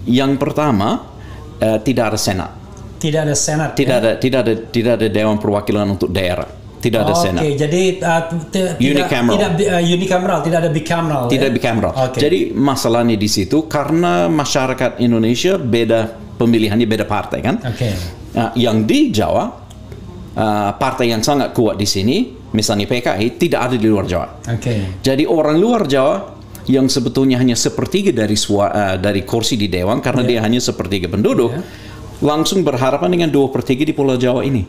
Yang pertama, tidak ada senat. Tidak ada Dewan Perwakilan untuk daerah. Tidak ada senat. Jadi unicameral, tidak ada bicameral. Tidak bicameral. Jadi masalahnya di situ karena masyarakat Indonesia beda pemilihannya, beda partai kan. Yang di Jawa partai yang sangat kuat di sini, misalnya PKI, tidak ada di luar Jawa. Jadi orang luar Jawa yang sebetulnya hanya sepertiga dari kursi di Dewan karena dia hanya sepertiga penduduk, langsung berhadapan dengan 2/3 di Pulau Jawa ini.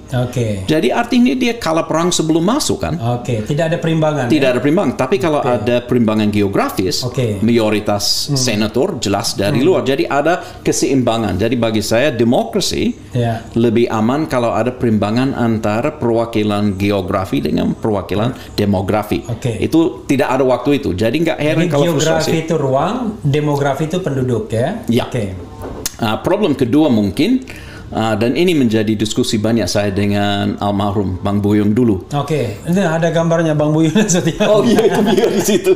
Jadi artinya dia kalah perang sebelum masuk kan? Tidak ada perimbangan. Tidak ada perimbangan. Tapi kalau ada perimbangan geografis, mayoritas senator jelas dari luar. Jadi ada keseimbangan. Jadi bagi saya demokrasi lebih aman kalau ada perimbangan antara perwakilan geografi dengan perwakilan demografi. Itu tidak ada waktu itu. Jadi nggak heran kalau geografi itu ruang, demografi itu penduduk ya. Problem kedua mungkin, dan ini menjadi diskusi banyak saya dengan almarhum Bang Buyung dulu. Ini ada gambarnya Bang Buyung setiap. Oh iya, itu dia di situ.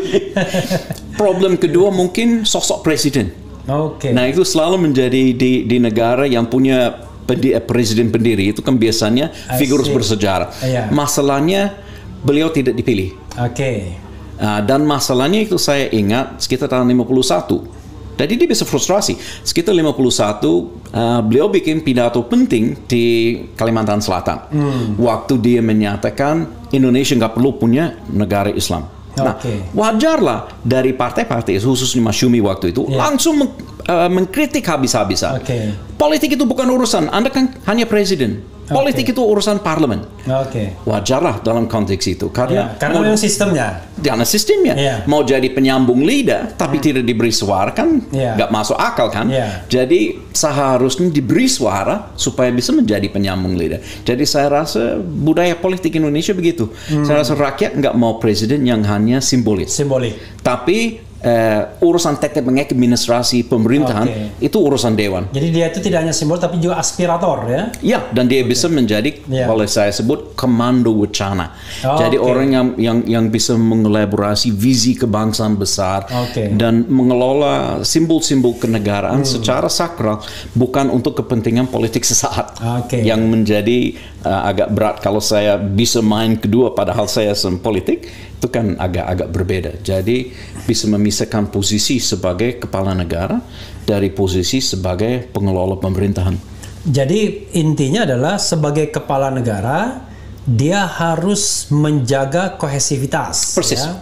Problem kedua mungkin sosok presiden. Nah itu selalu menjadi di negara yang punya presiden pendiri itu kan biasanya figur bersejarah. Masalahnya beliau tidak dipilih. Dan masalahnya itu saya ingat sekitar tahun 51. Jadi dia bisa frustrasi. Sekitar 51, beliau bikin pidato penting di Kalimantan Selatan. Waktu dia menyatakan Indonesia nggak perlu punya negara Islam. Nah, wajarlah dari partai-partai, khususnya Masyumi waktu itu, langsung mengkritik habis-habisan. Politik itu bukan urusan, Anda kan hanya presiden. Politik itu urusan parlemen. Wajarlah dalam konteks itu. Karena memang sistemnya. Karena sistemnya. Mau jadi penyambung lidah, tapi tidak diberi suara kan nggak masuk akal kan. Jadi seharusnya diberi suara supaya bisa menjadi penyambung lidah. Jadi saya rasa budaya politik Indonesia begitu. Saya rasa rakyat nggak mau presiden yang hanya simbolik. Tapi urusan teknik administrasi pemerintahan itu urusan dewan. Jadi dia itu tidak hanya simbol tapi juga aspirator ya. Ya, dan dia bisa menjadi boleh saya sebut komando wacana. Jadi orang yang bisa mengelaborasi visi kebangsaan besar dan mengelola simbol-simbol kenegaraan secara sakral, bukan untuk kepentingan politik sesaat. Yang menjadi agak berat kalau saya bisa main kedua padahal saya politik, itu kan agak berbeda. Jadi bisa memisahkan posisi sebagai kepala negara dari posisi sebagai pengelola pemerintahan. Jadi intinya adalah sebagai kepala negara dia harus menjaga kohesivitas. Persis. Ya?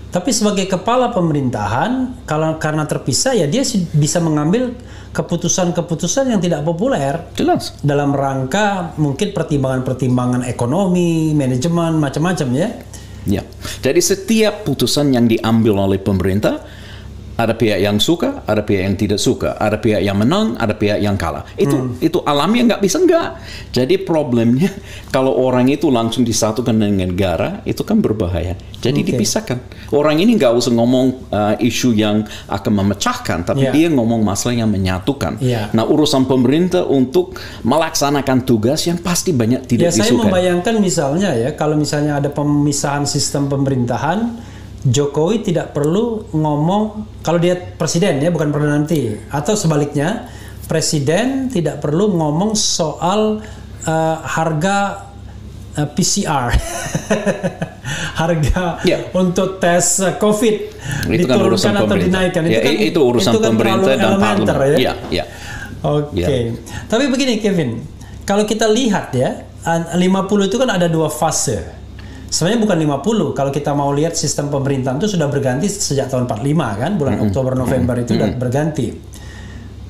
Tapi sebagai kepala pemerintahan karena terpisah ya dia bisa mengambil keputusan-keputusan yang tidak populer. Jelas. Dalam rangka mungkin pertimbangan-pertimbangan ekonomi, manajemen, macam-macam ya. Ya, jadi setiap putusan yang diambil oleh pemerintah, ada pihak yang suka, ada pihak yang tidak suka, ada pihak yang menang, ada pihak yang kalah. Itu alamnya nggak bisa nggak. Jadi problemnya kalau orang itu langsung disatukan dengan negara, itu kan berbahaya. Jadi dipisahkan. Orang ini nggak usah ngomong isu yang akan memecahkan, tapi dia ngomong masalah yang menyatukan. Nah urusan pemerintah untuk melaksanakan tugas yang pasti banyak tidak disukai. Saya membayangkan misalnya ya, kalau misalnya ada pemisahan sistem pemerintahan, Jokowi tidak perlu ngomong, kalau dia presiden ya bukan perdana menteri, atau sebaliknya presiden tidak perlu ngomong soal harga PCR harga untuk tes COVID diturunkan atau dinaikkan. Itu urusan pemerintah dan parlemen. Tapi begini Kevin, kalau kita lihat ya 50 itu kan ada dua fase. Sebenarnya bukan 50, kalau kita mau lihat sistem pemerintahan itu sudah berganti sejak tahun 45 kan, bulan Oktober November itu sudah berganti.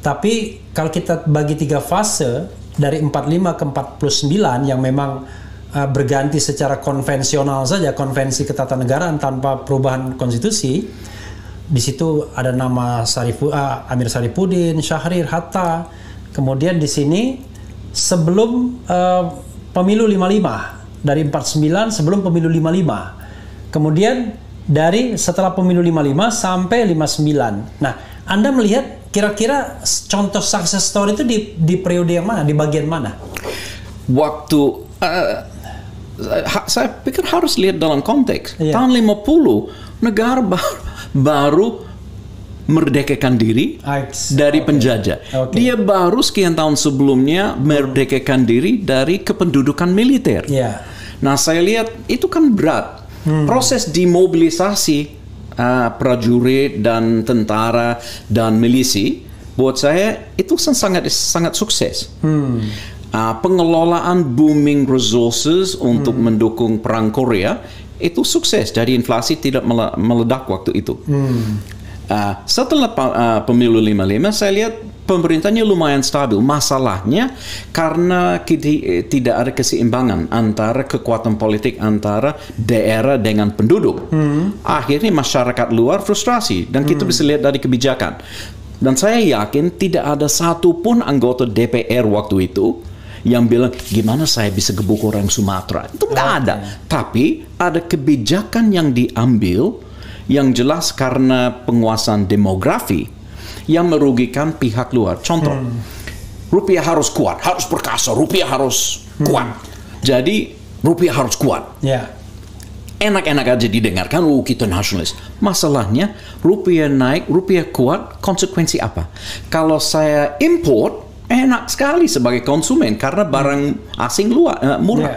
Tapi kalau kita bagi 3 fase dari 45 ke 49 yang memang berganti secara konvensional saja, konvensi ketatanegaraan tanpa perubahan konstitusi, di situ ada nama Amir Saripudin, Syahrir, Hatta. Kemudian di sini sebelum pemilu 55. Dari 49 sebelum pemilu 55. Kemudian dari setelah pemilu 55 sampai 59. Nah, Anda melihat kira-kira contoh success story itu di periode yang mana, di bagian mana? Waktu saya pikir harus lihat dalam konteks. Tahun 50 negara baru merdekakan diri dari penjajah. Dia baru sekian tahun sebelumnya merdekakan diri dari kependudukan militer. Nah, saya lihat itu kan berat. Proses dimobilisasi prajurit dan tentara dan milisi buat saya itu sangat sukses. Pengelolaan booming resources untuk mendukung perang Korea itu sukses. Jadi inflasi tidak meledak waktu itu. Setelah pemilu 55, saya lihat pemerintahnya lumayan stabil. Masalahnya karena tidak ada keseimbangan antara kekuatan politik antara daerah dengan penduduk. Akhirnya masyarakat luar frustrasi, dan kita bisa lihat dari kebijakan. Dan saya yakin tidak ada satupun anggota DPR waktu itu yang bilang, gimana saya bisa gebuk orang Sumatera. Itu nggak ada. Tapi ada kebijakan yang diambil yang jelas karena penguasaan demografi yang merugikan pihak luar. Contoh, rupiah harus kuat, harus perkasa, rupiah harus kuat. Jadi, rupiah harus kuat. Enak-enak aja didengarkan, kita nasionalis. Masalahnya, rupiah naik, rupiah kuat, konsekuensi apa? Kalau saya import, enak sekali sebagai konsumen karena barang asing murah.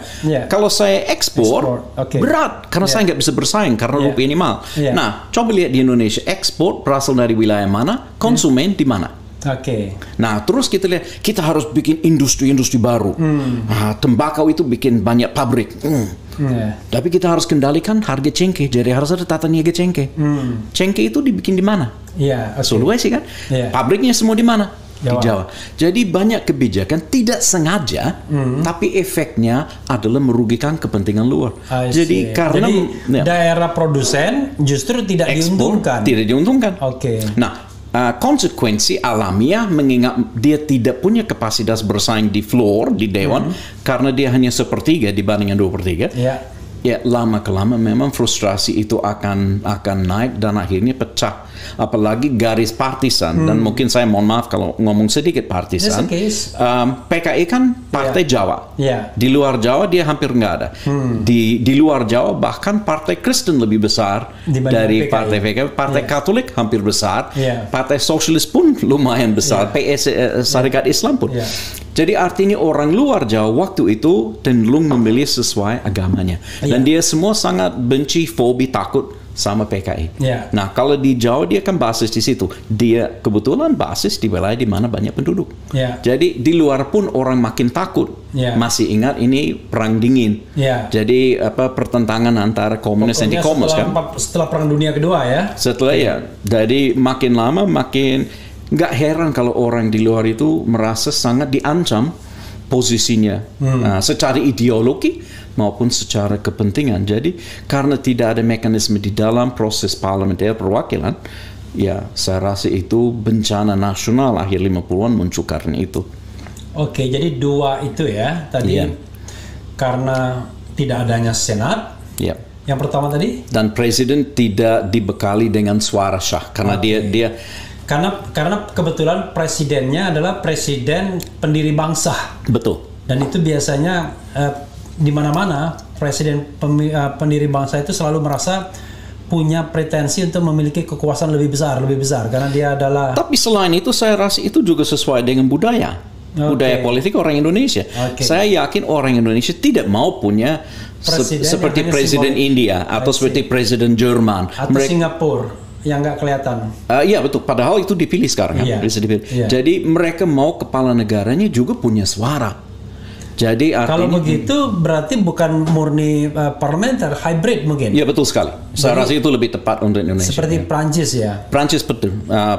Kalau saya ekspor, berat karena saya nggak bisa bersaing karena rupiah ini mahal. Nah, coba lihat di Indonesia, ekspor berasal dari wilayah mana, konsumen di mana. Nah, terus kita lihat, kita harus bikin industri-industri baru. Tembakau itu bikin banyak pabrik. Tapi kita harus kendalikan harga cengkeh, jadi harus ada tata niaga cengkeh. Cengkeh itu dibikin di mana? Sulawesi kan? Pabriknya semua di mana? Di Jawa. Jadi banyak kebijakan tidak sengaja, tapi efeknya adalah merugikan kepentingan luar. Jadi karena daerah produsen justru tidak diuntungkan. Tidak diuntungkan. Nah, konsekuensi alamiah mengingat dia tidak punya kapasitas bersaing di floor, di dewan, karena dia hanya 1/3 dibandingkan 2/3. Ya, lama-kelama memang frustrasi itu akan naik dan akhirnya pecah. Apalagi garis partisan, dan mungkin saya mohon maaf kalau ngomong sedikit partisan. PKI kan partai Jawa. Di luar Jawa dia hampir nggak ada. Di luar Jawa bahkan partai Kristen lebih besar dari partai PKI. Partai Katolik hampir besar. Partai Sosialis pun lumayan besar. PS Syarikat Islam pun. Jadi artinya orang luar Jawa waktu itu cenderung memilih sesuai agamanya. Dan dia semua sangat benci, fobi, takut sama PKI. Nah, kalau di Jawa dia kan basis di situ. Dia kebetulan basis di wilayah di mana banyak penduduk. Jadi di luar pun orang makin takut. Masih ingat ini perang dingin. Jadi pertentangan antara komunis dan anti-komunis kan. Setelah Perang Dunia Kedua ya. Setelah jadi makin lama makin nggak heran kalau orang di luar itu merasa sangat diancam posisinya secara ideologi maupun secara kepentingan. Jadi karena tidak ada mekanisme di dalam proses parlementer perwakilan, ya saya rasa itu bencana nasional akhir 50-an muncul karena itu. Jadi dua itu ya tadi, karena tidak adanya Senat. Yang pertama tadi, dan presiden tidak dibekali dengan suara sah karena dia karena kebetulan presidennya adalah presiden pendiri bangsa. Betul. Dan itu biasanya di mana-mana presiden pendiri bangsa itu selalu merasa punya pretensi untuk memiliki kekuasaan lebih besar karena dia adalah. Tapi selain itu saya rasa itu juga sesuai dengan budaya politik orang Indonesia. Saya yakin orang Indonesia tidak mau punya seperti presiden India atau seperti presiden Jerman atau Singapura yang nggak kelihatan. Iya betul. Padahal itu dipilih sekarang kan. Bisa dipilih. Jadi mereka mau kepala negaranya juga punya suara. Jadi artinya, kalau begitu berarti bukan murni parlementer, hybrid mungkin. Iya betul sekali. Saya rasa itu lebih tepat untuk Indonesia. Seperti Prancis ya. Prancis betul.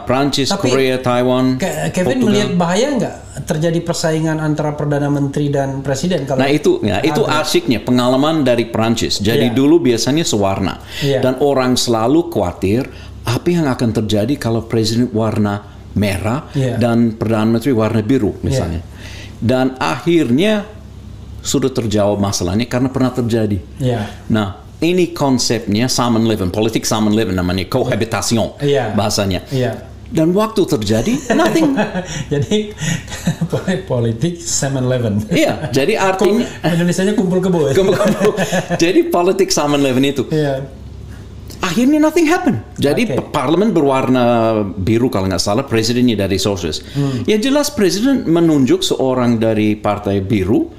Prancis, Korea, Taiwan. Kevin melihat bahaya nggak terjadi persaingan antara perdana menteri dan presiden? Kalau itu asiknya pengalaman dari Prancis. Jadi dulu biasanya sewarna dan orang selalu khawatir apa yang akan terjadi kalau presiden warna merah dan perdana menteri warna biru misalnya. Dan akhirnya sudah terjawab masalahnya karena pernah terjadi. Nah, ini konsepnya Salmon Living, politik Salmon Living namanya, cohabitation bahasanya. Dan waktu terjadi, nothing. Jadi politik Salmon Living. Iya, jadi artinya Indonesianya kumpul kebo. Jadi politik Salmon Living itu. Akhirnya nothing happen. Jadi parlemen berwarna biru kalau nggak salah, presidennya dari sosialis. Ya jelas presiden menunjuk seorang dari partai biru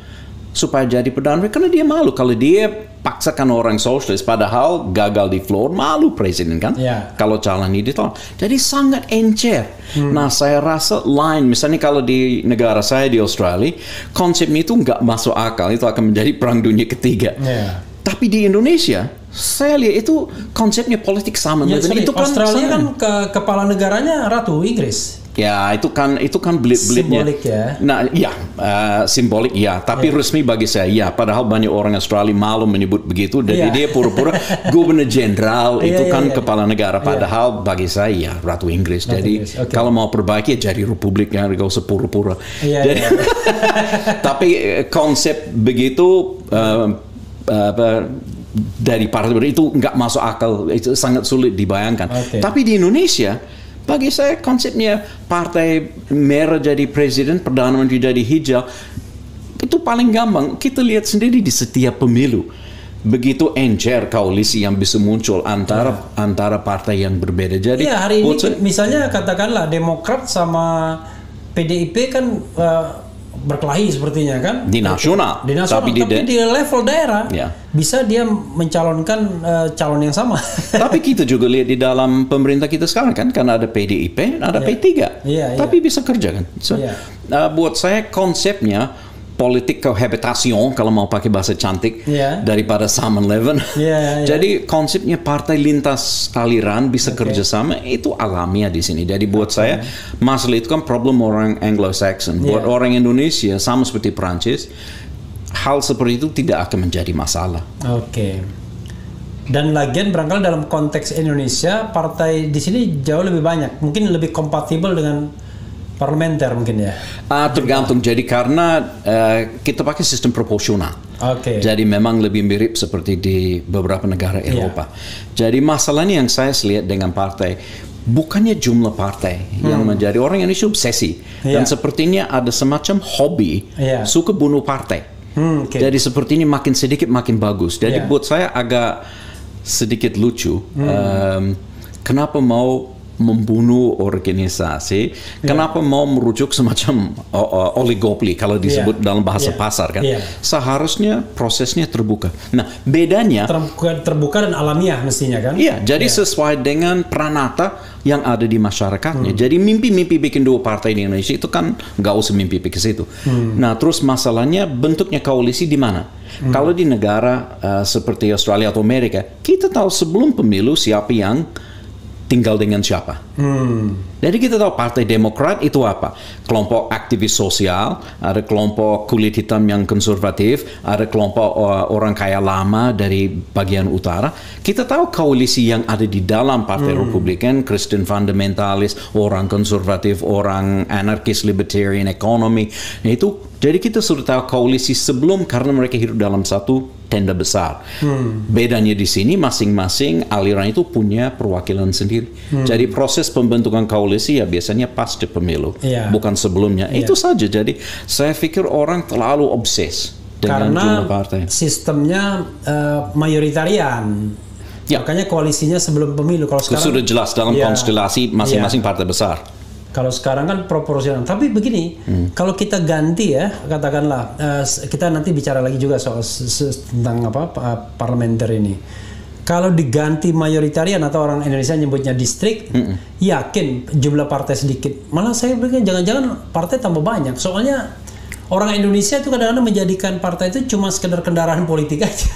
supaya jadi perdana menteri karena dia malu kalau dia paksakan orang sosialis padahal gagal di floor, malu presiden kan kalau calon ini ditolak. Jadi sangat encer. Nah saya rasa lain, misalnya kalau di negara saya di Australia konsepnya itu nggak masuk akal, itu akan menjadi perang dunia ketiga. Tapi di Indonesia Saya lihat itu konsepnya politik sama. Ya, Itu kan Australia sama. kan kepala negaranya Ratu Inggris. Ya, itu kan belit-belitnya. Simbolik ya. Nah, ya, simbolik ya, tapi resmi bagi saya ya. Padahal banyak orang Australia malu menyebut begitu, jadi dia pura-pura gubernur jenderal itu kan kepala negara. Padahal bagi saya ya Ratu Inggris. Jadi kalau mau perbaiki ya jadi republik, yang gak usah pura-pura. Jadi, tapi konsep begitu dari partai itu nggak masuk akal, itu sangat sulit dibayangkan. Tapi di Indonesia, bagi saya konsepnya partai merah jadi presiden, perdana menteri jadi hijau, itu paling gampang. Kita lihat sendiri di setiap pemilu. Begitu encer koalisi yang bisa muncul antara partai yang berbeda. Jadi hari ini misalnya katakanlah Demokrat sama PDIP kan berkelahi sepertinya kan di nasional, tapi di level daerah bisa dia mencalonkan calon yang sama. Tapi kita juga lihat di dalam pemerintah kita sekarang kan, karena ada PDIP, ada P3, tapi bisa kerja kan. Buat saya konsepnya politik cohabitation, kalau mau pakai bahasa cantik, daripada Simon Levin. Jadi konsepnya partai lintas aliran bisa kerjasama, itu alamiah di sini. Jadi buat saya masalah itu kan problem orang Anglo-Saxon. Buat orang Indonesia sama seperti Perancis, hal seperti itu tidak akan menjadi masalah. Dan lagian barangkali dalam konteks Indonesia, partai di sini jauh lebih banyak, mungkin lebih kompatibel dengan parlementer mungkin ya. Tergantung. Jadi karena kita pakai sistem proporsional. Jadi memang lebih mirip seperti di beberapa negara Eropa. Jadi masalahnya yang saya lihat dengan partai, bukannya jumlah partai yang menjadi orang Indonesia obsesi, dan sepertinya ada semacam hobi suka bunuh partai. Jadi sepertinya makin sedikit makin bagus. Jadi buat saya agak sedikit lucu. Kenapa mau membunuh organisasi, kenapa mau merujuk semacam oligopoli kalau disebut dalam bahasa pasar kan? Seharusnya prosesnya terbuka. Nah, bedanya terbuka dan alamiah mestinya kan? Jadi sesuai dengan pranata yang ada di masyarakatnya. Jadi mimpi-mimpi bikin dua partai di Indonesia itu kan nggak usah mimpi ke situ. Nah, terus masalahnya bentuknya koalisi di mana? Kalau di negara seperti Australia atau Amerika, kita tahu sebelum pemilu siapa yang tinggal dengan siapa. Jadi kita tahu Partai Demokrat itu apa? Kelompok aktivis sosial, ada kelompok kulit hitam yang konservatif, ada kelompok orang kaya lama dari bagian utara. Kita tahu koalisi yang ada di dalam Partai Republikan, Kristen fundamentalis, orang konservatif, orang anarkis, libertarian, ekonomi. Nah, itu jadi kita sudah tahu koalisi sebelum, karena mereka hidup dalam satu tenda besar. Bedanya di sini masing-masing aliran itu punya perwakilan sendiri. Jadi proses pembentukan koalisi ya biasanya pasca pemilu, bukan sebelumnya. Itu saja. Jadi saya pikir orang terlalu obses dengan jumlah partai. Karena sistemnya mayoritarian. Makanya koalisinya sebelum pemilu. Kalau sekarang sudah jelas dalam konstelasi masing-masing partai besar. Kalau sekarang kan proporsional. Tapi begini, kalau kita ganti ya, katakanlah kita nanti bicara lagi juga soal tentang parlementer ini. Kalau diganti mayoritarian atau orang Indonesia nyebutnya distrik, yakin jumlah partai sedikit. Malah saya pikir jangan-jangan partai tambah banyak. Soalnya orang Indonesia itu kadang-kadang menjadikan partai itu cuma sekedar kendaraan politik aja.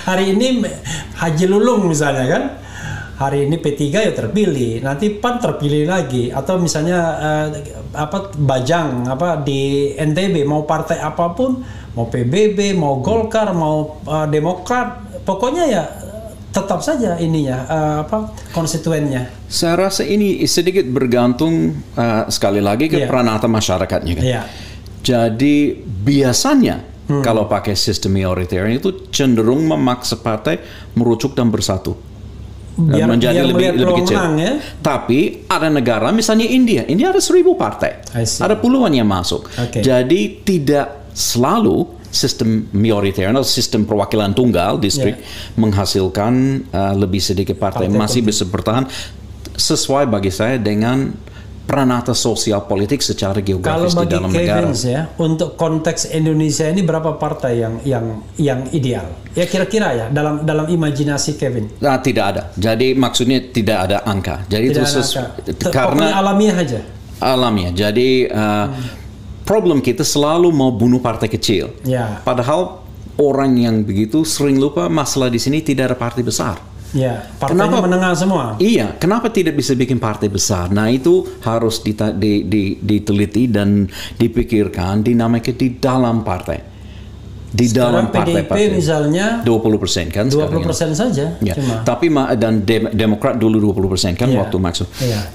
Hari ini Haji Lulung misalnya kan, hari ini P3 ya terpilih, nanti PAN terpilih lagi, atau misalnya Bajang di NTB mau partai apapun, mau PBB, mau Golkar, mau Demokrat, pokoknya ya tetap saja ininya konstituennya. Saya rasa ini sedikit bergantung sekali lagi ke pranata masyarakatnya kan. Jadi biasanya kalau pakai sistem mayoritarian itu cenderung memaksa partai merujuk dan bersatu. Menjadi lebih kecil. Tapi ada negara misalnya India ada 1.000 partai, ada puluhan yang masuk. Jadi tidak selalu sistem mayoritarian atau sistem perwakilan tunggal distrik menghasilkan lebih sedikit partai masih bisa bertahan sesuai bagi saya dengan pranata sosial politik secara geografis di dalam negara. Kalau bagi Kevin untuk konteks Indonesia ini berapa partai yang ideal? Ya kira-kira ya dalam imajinasi Kevin. Nah, tidak ada. Jadi maksudnya tidak ada angka. Jadi tidak itu karena alamiah aja. Alamiah. Jadi problem kita selalu mau bunuh partai kecil. Padahal orang yang begitu sering lupa masalah di sini tidak ada partai besar. Ya, partainya menengah semua. Iya, kenapa tidak bisa bikin partai besar? Nah, itu harus diteliti dan dipikirkan dinamika di dalam partai. Di Sekarang dalam PDIP partai misalnya 20% kan 20% saja. Ya. Cuma. Tapi dan Demokrat dulu 20% kan waktu maksud.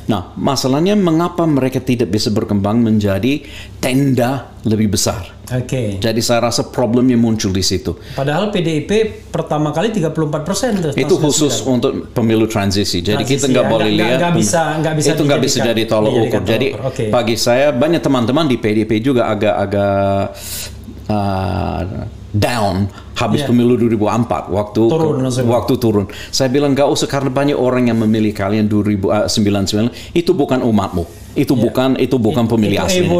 Nah, masalahnya mengapa mereka tidak bisa berkembang menjadi tenda lebih besar? Oke. Jadi saya rasa problemnya muncul di situ. Padahal PDIP pertama kali 34% tuh. Itu khusus untuk pemilu transisi. Jadi kita nggak boleh lihat. Itu nggak bisa jadi tolak ukur. Jadi bagi saya banyak teman-teman di PDIP juga agak down habis pemilu 2004 waktu turun. Saya bilang nggak usah karena banyak orang yang memilih kalian 2099 itu bukan umatmu. Itu bukan pemilih asli.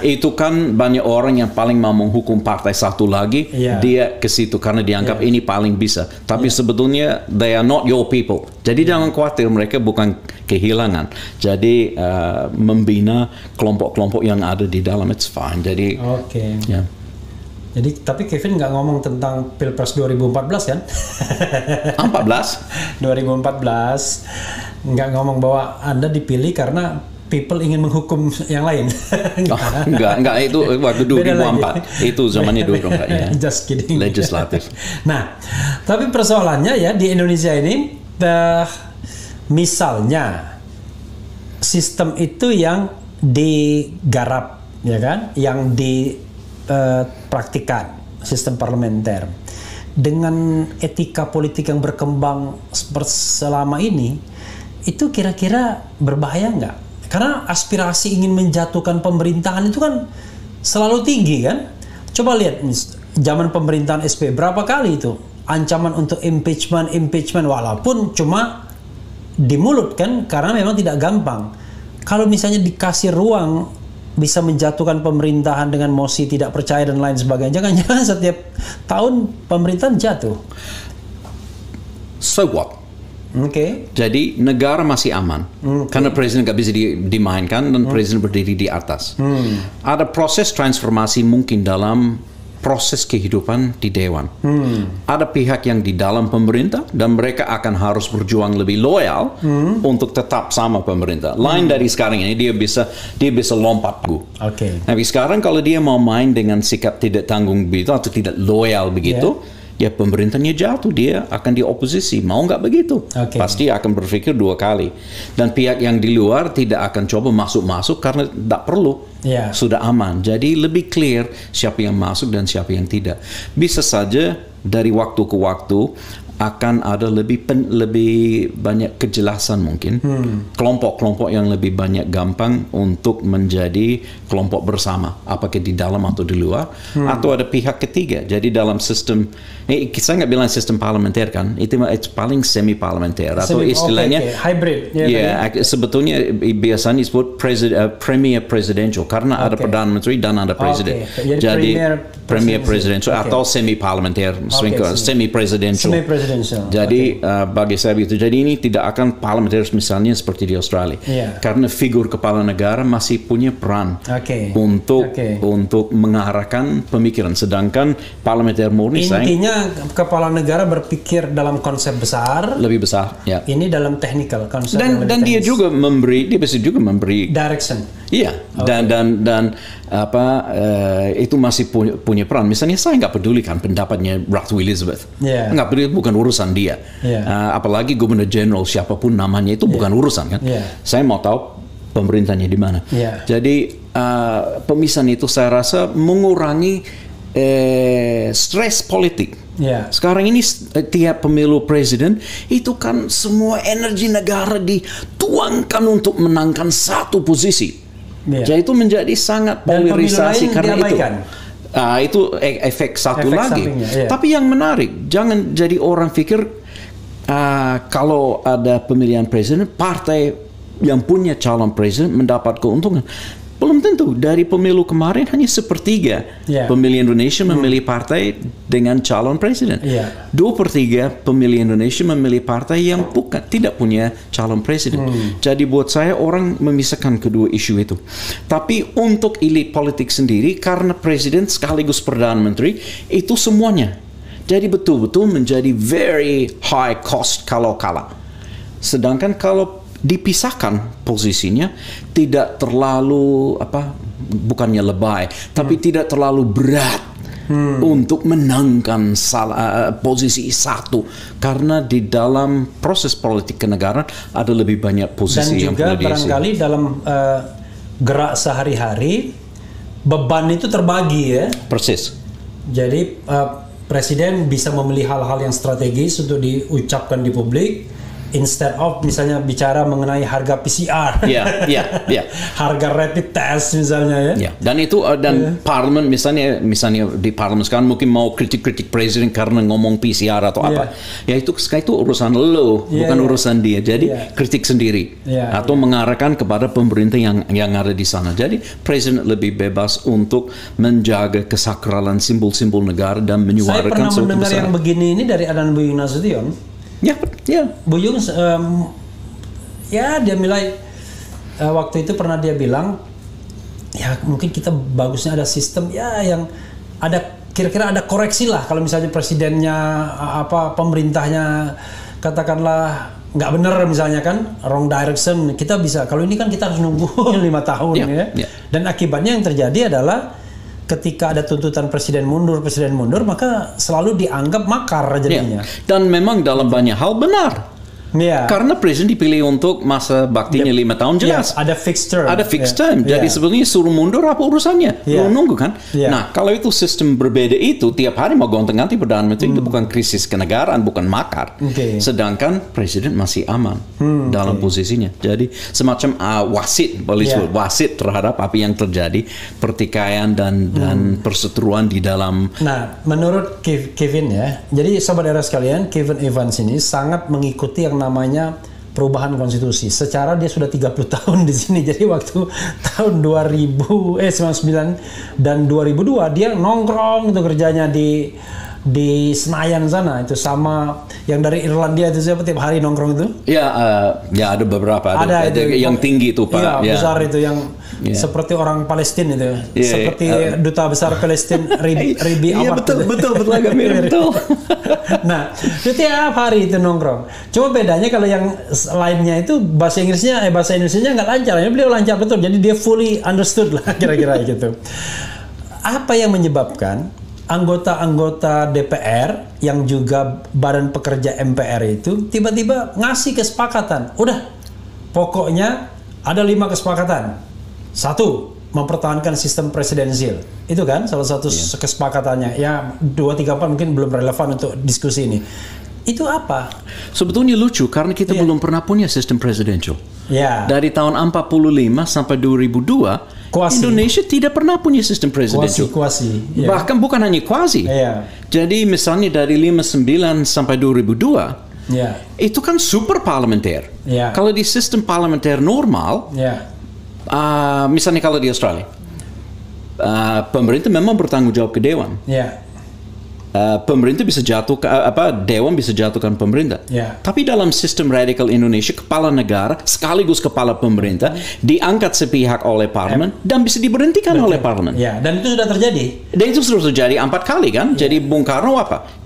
Itu kan banyak orang yang paling mau menghukum partai satu lagi, dia ke situ karena dianggap ini paling bisa. Tapi sebetulnya they are not your people. Jadi jangan khawatir, mereka bukan kehilangan. Jadi membina kelompok-kelompok yang ada di dalam it's fine. Jadi Jadi tapi Kevin nggak ngomong tentang Pilpres 2014 kan? 14? 2014 nggak ngomong bahwa Anda dipilih karena people ingin menghukum yang lain. Enggak, itu waktu 2004. Itu zamannya 2004 ya. Just kidding. Legislatif. Nah, tapi persoalannya ya di Indonesia ini misalnya sistem itu yang digarap ya kan, yang dipraktikkan sistem parlementer dengan etika politik yang berkembang selama ini, itu kira-kira berbahaya nggak? Karena aspirasi ingin menjatuhkan pemerintahan itu kan selalu tinggi kan? Coba lihat zaman pemerintahan SBY berapa kali itu ancaman untuk impeachment walaupun cuma di mulut kan, karena memang tidak gampang. Kalau misalnya dikasih ruang bisa menjatuhkan pemerintahan dengan mosi tidak percaya dan lain sebagainya, jangan-jangan setiap tahun pemerintahan jatuh. So what? Jadi negara masih aman karena presiden nggak bisa dimainkan dan presiden berdiri di atas. Ada proses transformasi mungkin dalam proses kehidupan di dewan. Ada pihak yang di dalam pemerintah dan mereka akan harus berjuang lebih loyal untuk tetap sama pemerintah. Lain dari sekarang ini dia bisa lompat. Tapi sekarang kalau dia mau main dengan sikap tidak tanggung begitu atau tidak loyal begitu, ya pemerintahnya jatuh, dia akan di oposisi. Mau nggak begitu? Pasti akan berpikir dua kali. Dan pihak yang di luar tidak akan coba masuk-masuk karena tidak perlu. Sudah aman. Jadi lebih clear siapa yang masuk dan siapa yang tidak. Bisa saja dari waktu ke waktu akan ada lebih banyak kejelasan mungkin. Kelompok-kelompok yang lebih banyak gampang untuk menjadi kelompok bersama. Apakah di dalam atau di luar. Atau ada pihak ketiga. Jadi dalam sistem, saya nggak bilang sistem parlementer kan. Itu paling semi-parlementer. Atau istilahnya hybrid. Sebetulnya biasanya disebut premier presidential. Karena ada Perdana Menteri dan ada presiden. Jadi premier presidential atau semi-parlementer. Semi-presidential. Jadi bagi saya begitu. Jadi ini tidak akan parlementer misalnya seperti di Australia, karena figur kepala negara masih punya peran untuk mengarahkan pemikiran. Sedangkan parlementer murni intinya kepala negara berpikir dalam konsep besar, lebih besar. Ini dalam technical konsep. Dan dia juga dia bisa juga memberi direction. Iya. Dan itu masih punya peran. Misalnya saya nggak peduli kan pendapatnya Ratu Elizabeth. Nggak peduli, bukan urusan dia. Apalagi Gubernur Jenderal siapapun namanya itu bukan urusan kan. Saya mau tahu pemerintahnya di mana. Jadi pemisahan itu saya rasa mengurangi stres politik. Sekarang ini tiap pemilu presiden itu kan semua energi negara dituangkan untuk menangkan satu posisi. Jadi itu menjadi sangat polarisasi karena itu efek satu lagi. Tapi yang menarik, jangan jadi orang pikir kalau ada pemilihan presiden, partai yang punya calon presiden mendapat keuntungan. Belum tentu. Dari pemilu kemarin hanya sepertiga pemilih Indonesia memilih partai dengan calon presiden. 2/3 pemilih Indonesia memilih partai yang tidak punya calon presiden. Jadi buat saya orang memisahkan kedua isu itu. Tapi untuk elit politik sendiri, karena presiden sekaligus Perdana Menteri, itu semuanya Jadi betul-betul menjadi very high cost kalau kalah. Sedangkan kalau dipisahkan posisinya, tidak terlalu bukannya lebay, tapi tidak terlalu berat untuk menangkan posisi satu, karena di dalam proses politik kenegaraan ada lebih banyak posisi yang perlu diisi. Dan juga barangkali dalam gerak sehari-hari beban itu terbagi ya. Persis. Jadi presiden bisa memilih hal-hal yang strategis untuk diucapkan di publik, instead of misalnya bicara mengenai harga PCR, harga rapid test misalnya ya. Dan itu parlemen misalnya di parlemen sekarang mungkin mau kritik presiden karena ngomong PCR atau apa, ya itu urusan lo, bukan urusan dia. Jadi kritik sendiri atau mengarahkan kepada pemerintah yang ada di sana. Jadi presiden lebih bebas untuk menjaga kesakralan simbol-simbol negara dan menyuarakan. Saya pernah mendengar yang begini ini dari Adan Buyung Nasution. Ya. Buyung, dia mulai waktu itu pernah dia bilang, ya mungkin kita bagusnya ada sistem yang ada kira-kira ada koreksi lah kalau misalnya presidennya pemerintahnya katakanlah nggak benar misalnya kan, wrong direction, kita bisa. Kalau ini kan kita harus nunggu 5 tahun Dan akibatnya yang terjadi adalah ketika ada tuntutan presiden mundur, maka selalu dianggap makar jadinya. Dan memang dalam banyak hal benar. Karena presiden dipilih untuk masa baktinya 5 tahun jelas. Ada fixed term. Ada fixed term. Jadi sebetulnya suruh mundur apa urusannya? Lu nunggu kan? Nah, kalau itu sistem berbeda itu, tiap hari mau gonta-ganti Perdana Menteri, itu bukan krisis kenegaraan, bukan makar. Sedangkan presiden masih aman dalam posisinya. Jadi semacam wasit terhadap apa yang terjadi, pertikaian dan perseteruan di dalam. Nah, menurut Kevin ya, jadi sobat era sekalian, Kevin Evans ini sangat mengikuti yang namanya perubahan konstitusi. Secara dia sudah 30 tahun di sini. Jadi waktu tahun 99 dan 2002 dia nongkrong itu kerjanya di Senayan sana, itu sama yang dari Irlandia itu siapa tiap hari nongkrong itu? Ada beberapa ada yang tinggi itu Pak. Besar itu yang seperti orang Palestina itu. Seperti duta besar Palestina Ribi Awad. Betul agak mirip betul. Nah, itu tiap hari itu nongkrong. Cuma bedanya kalau yang lainnya itu bahasa Inggrisnya nggak lancar. Beliau lancar betul. Jadi dia fully understood lah kira-kira gitu. Apa yang menyebabkan anggota-anggota DPR yang juga badan pekerja MPR itu tiba-tiba ngasih kesepakatan. Udah, pokoknya ada 5 kesepakatan. 1, mempertahankan sistem presidensial. Itu kan salah satu kesepakatannya. Ya 2, 3, 4 mungkin belum relevan untuk diskusi ini. Itu apa? Sebetulnya lucu karena kita belum pernah punya sistem presidensial. Dari tahun 45 sampai 2002 Indonesia tidak pernah punya sistem presidensial. Kuasi. Bahkan bukan hanya kuasi. Jadi misalnya dari 59 sampai 2002 itu kan super parlementer. Kalau di sistem parlementer normal, misalnya kalau di Australia, pemerintah memang bertanggung jawab ke Dewan. Pemerintah bisa Dewan bisa jatuhkan pemerintah. Tapi dalam sistem radikal Indonesia, kepala negara sekaligus kepala pemerintah diangkat sepihak oleh parlemen dan bisa diberhentikan oleh parlemen. Dan itu sudah terjadi. Dan itu sudah terjadi 4 kali kan. Jadi Bung Karno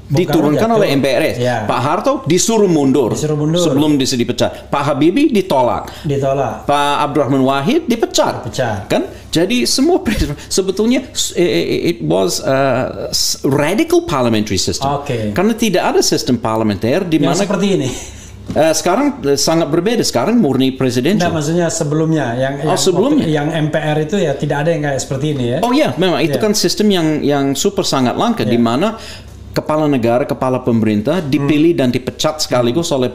diturunkan oleh MPRS. Pak Harto disuruh mundur sebelum bisa dipecat. Pak Habibie ditolak. Pak Abdurrahman Wahid dipecat. Kan? Jadi semua sebetulnya it was radical parliamentary system. Karena tidak ada sistem parlementer di mana seperti ini. Sekarang sangat berbeda. Sekarang murni presidential. Maksudnya sebelumnya yang MPR itu ya tidak ada yang kayak seperti ini ya. Memang itu kan sistem yang super sangat langka di mana kepala negara, kepala pemerintah dipilih dan dipecat sekaligus oleh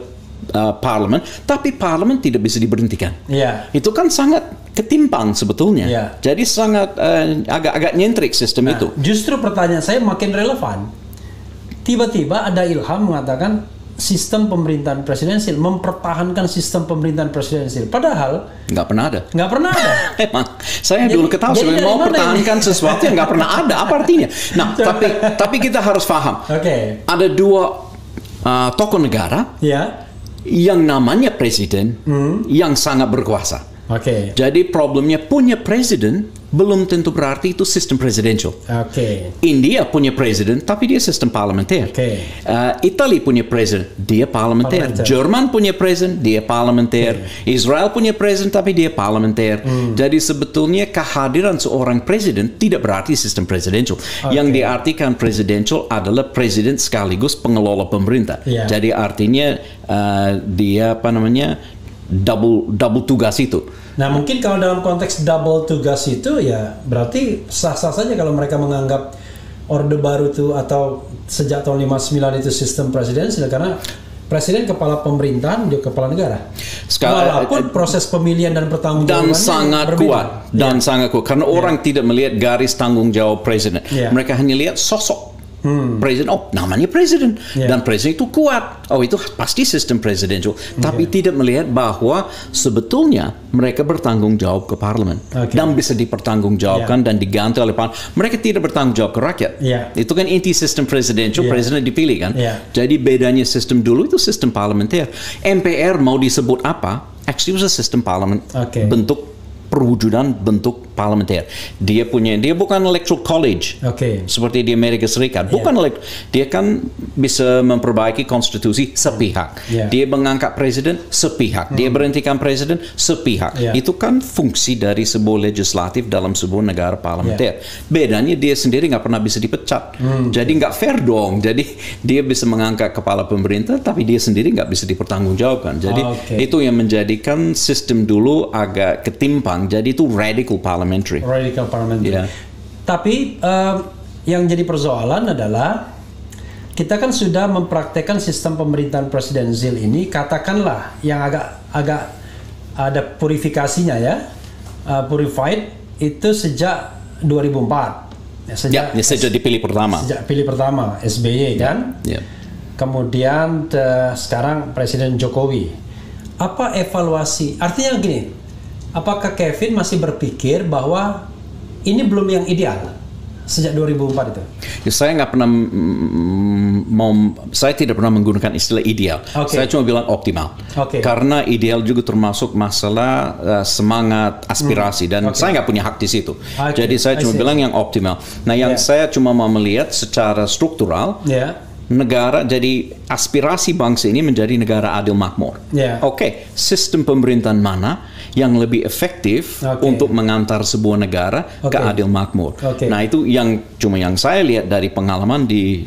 parlemen, tapi parlemen tidak bisa diberhentikan. Itu kan sangat ketimpang sebetulnya. Jadi sangat agak nyentrik sistem itu. Justru pertanyaan saya makin relevan. Tiba-tiba ada ilham mengatakan sistem pemerintahan presidensial, mempertahankan sistem pemerintahan presidensial. Padahal nggak pernah ada. Emang saya dulu ketahui sebenarnya mau pertahankan sesuatu yang nggak pernah ada. Apa artinya? Nah, tapi kita harus paham. Ada 2 tokoh negara yang namanya presiden yang sangat berkuasa. Jadi problemnya punya presiden belum tentu berarti itu sistem presidensial. India punya presiden, tapi dia sistem parlementer. Italia punya presiden, dia parlementer. Jerman punya presiden, dia parlementer. Israel punya presiden, tapi dia parlementer. Jadi sebetulnya kehadiran seorang presiden tidak berarti sistem presidensial. Yang diartikan presidensial adalah presiden sekaligus pengelola pemerintah. Jadi artinya dia double tugas itu. Nah, mungkin kalau dalam konteks double tugas itu ya berarti sah-sah saja kalau mereka menganggap Orde Baru itu atau sejak tahun 59 itu sistem presidensial, karena presiden kepala pemerintahan juga kepala negara. Walaupun proses pemilihan dan pertanggungjawabannya sangat kuat sangat kuat karena orang tidak melihat garis tanggung jawab presiden. Mereka hanya lihat sosok presiden, namanya presiden dan presiden itu kuat, itu pasti sistem presidensial, tapi tidak melihat bahwa sebetulnya mereka bertanggung jawab ke parlemen dan bisa dipertanggungjawabkan dan diganti oleh parlemen. Mereka tidak bertanggung jawab ke rakyat. Itu kan inti sistem presidensial, presiden dipilih kan. Jadi bedanya sistem dulu itu sistem parlementer. MPR mau disebut apa? Actually itu sistem parlemen, bentuk perwujudan bentuk parlementer. Dia bukan electoral college seperti di Amerika Serikat. Dia kan bisa memperbaiki konstitusi sepihak. Dia mengangkat presiden sepihak. Dia berhentikan presiden sepihak. Itu kan fungsi dari sebuah legislatif dalam sebuah negara parlementer. Bedanya dia sendiri nggak pernah bisa dipecat. Jadi nggak fair dong. Jadi dia bisa mengangkat kepala pemerintah, tapi dia sendiri nggak bisa dipertanggungjawabkan. Jadi itu yang menjadikan sistem dulu agak ketimpang. Jadi itu radical parliamentary. Tapi yang jadi persoalan adalah kita kan sudah mempraktekkan sistem pemerintahan presidensial ini, katakanlah yang agak ada purifikasinya purified itu sejak 2004. Sejak dipilih pertama. Sejak pilih pertama SBY kan. Kemudian sekarang Presiden Jokowi. Apa evaluasi? Artinya gini, apakah Kevin masih berpikir bahwa ini belum yang ideal sejak 2004 itu? Saya nggak pernah saya tidak pernah menggunakan istilah ideal. Saya cuma bilang optimal. Karena ideal juga termasuk masalah semangat, aspirasi, dan saya nggak punya hak di situ. Jadi saya cuma bilang yang optimal. Nah, yang saya cuma mau melihat secara struktural. Negara, jadi aspirasi bangsa ini menjadi negara adil makmur. Sistem pemerintahan mana yang lebih efektif untuk mengantar sebuah negara ke adil makmur. Nah, itu yang saya lihat dari pengalaman di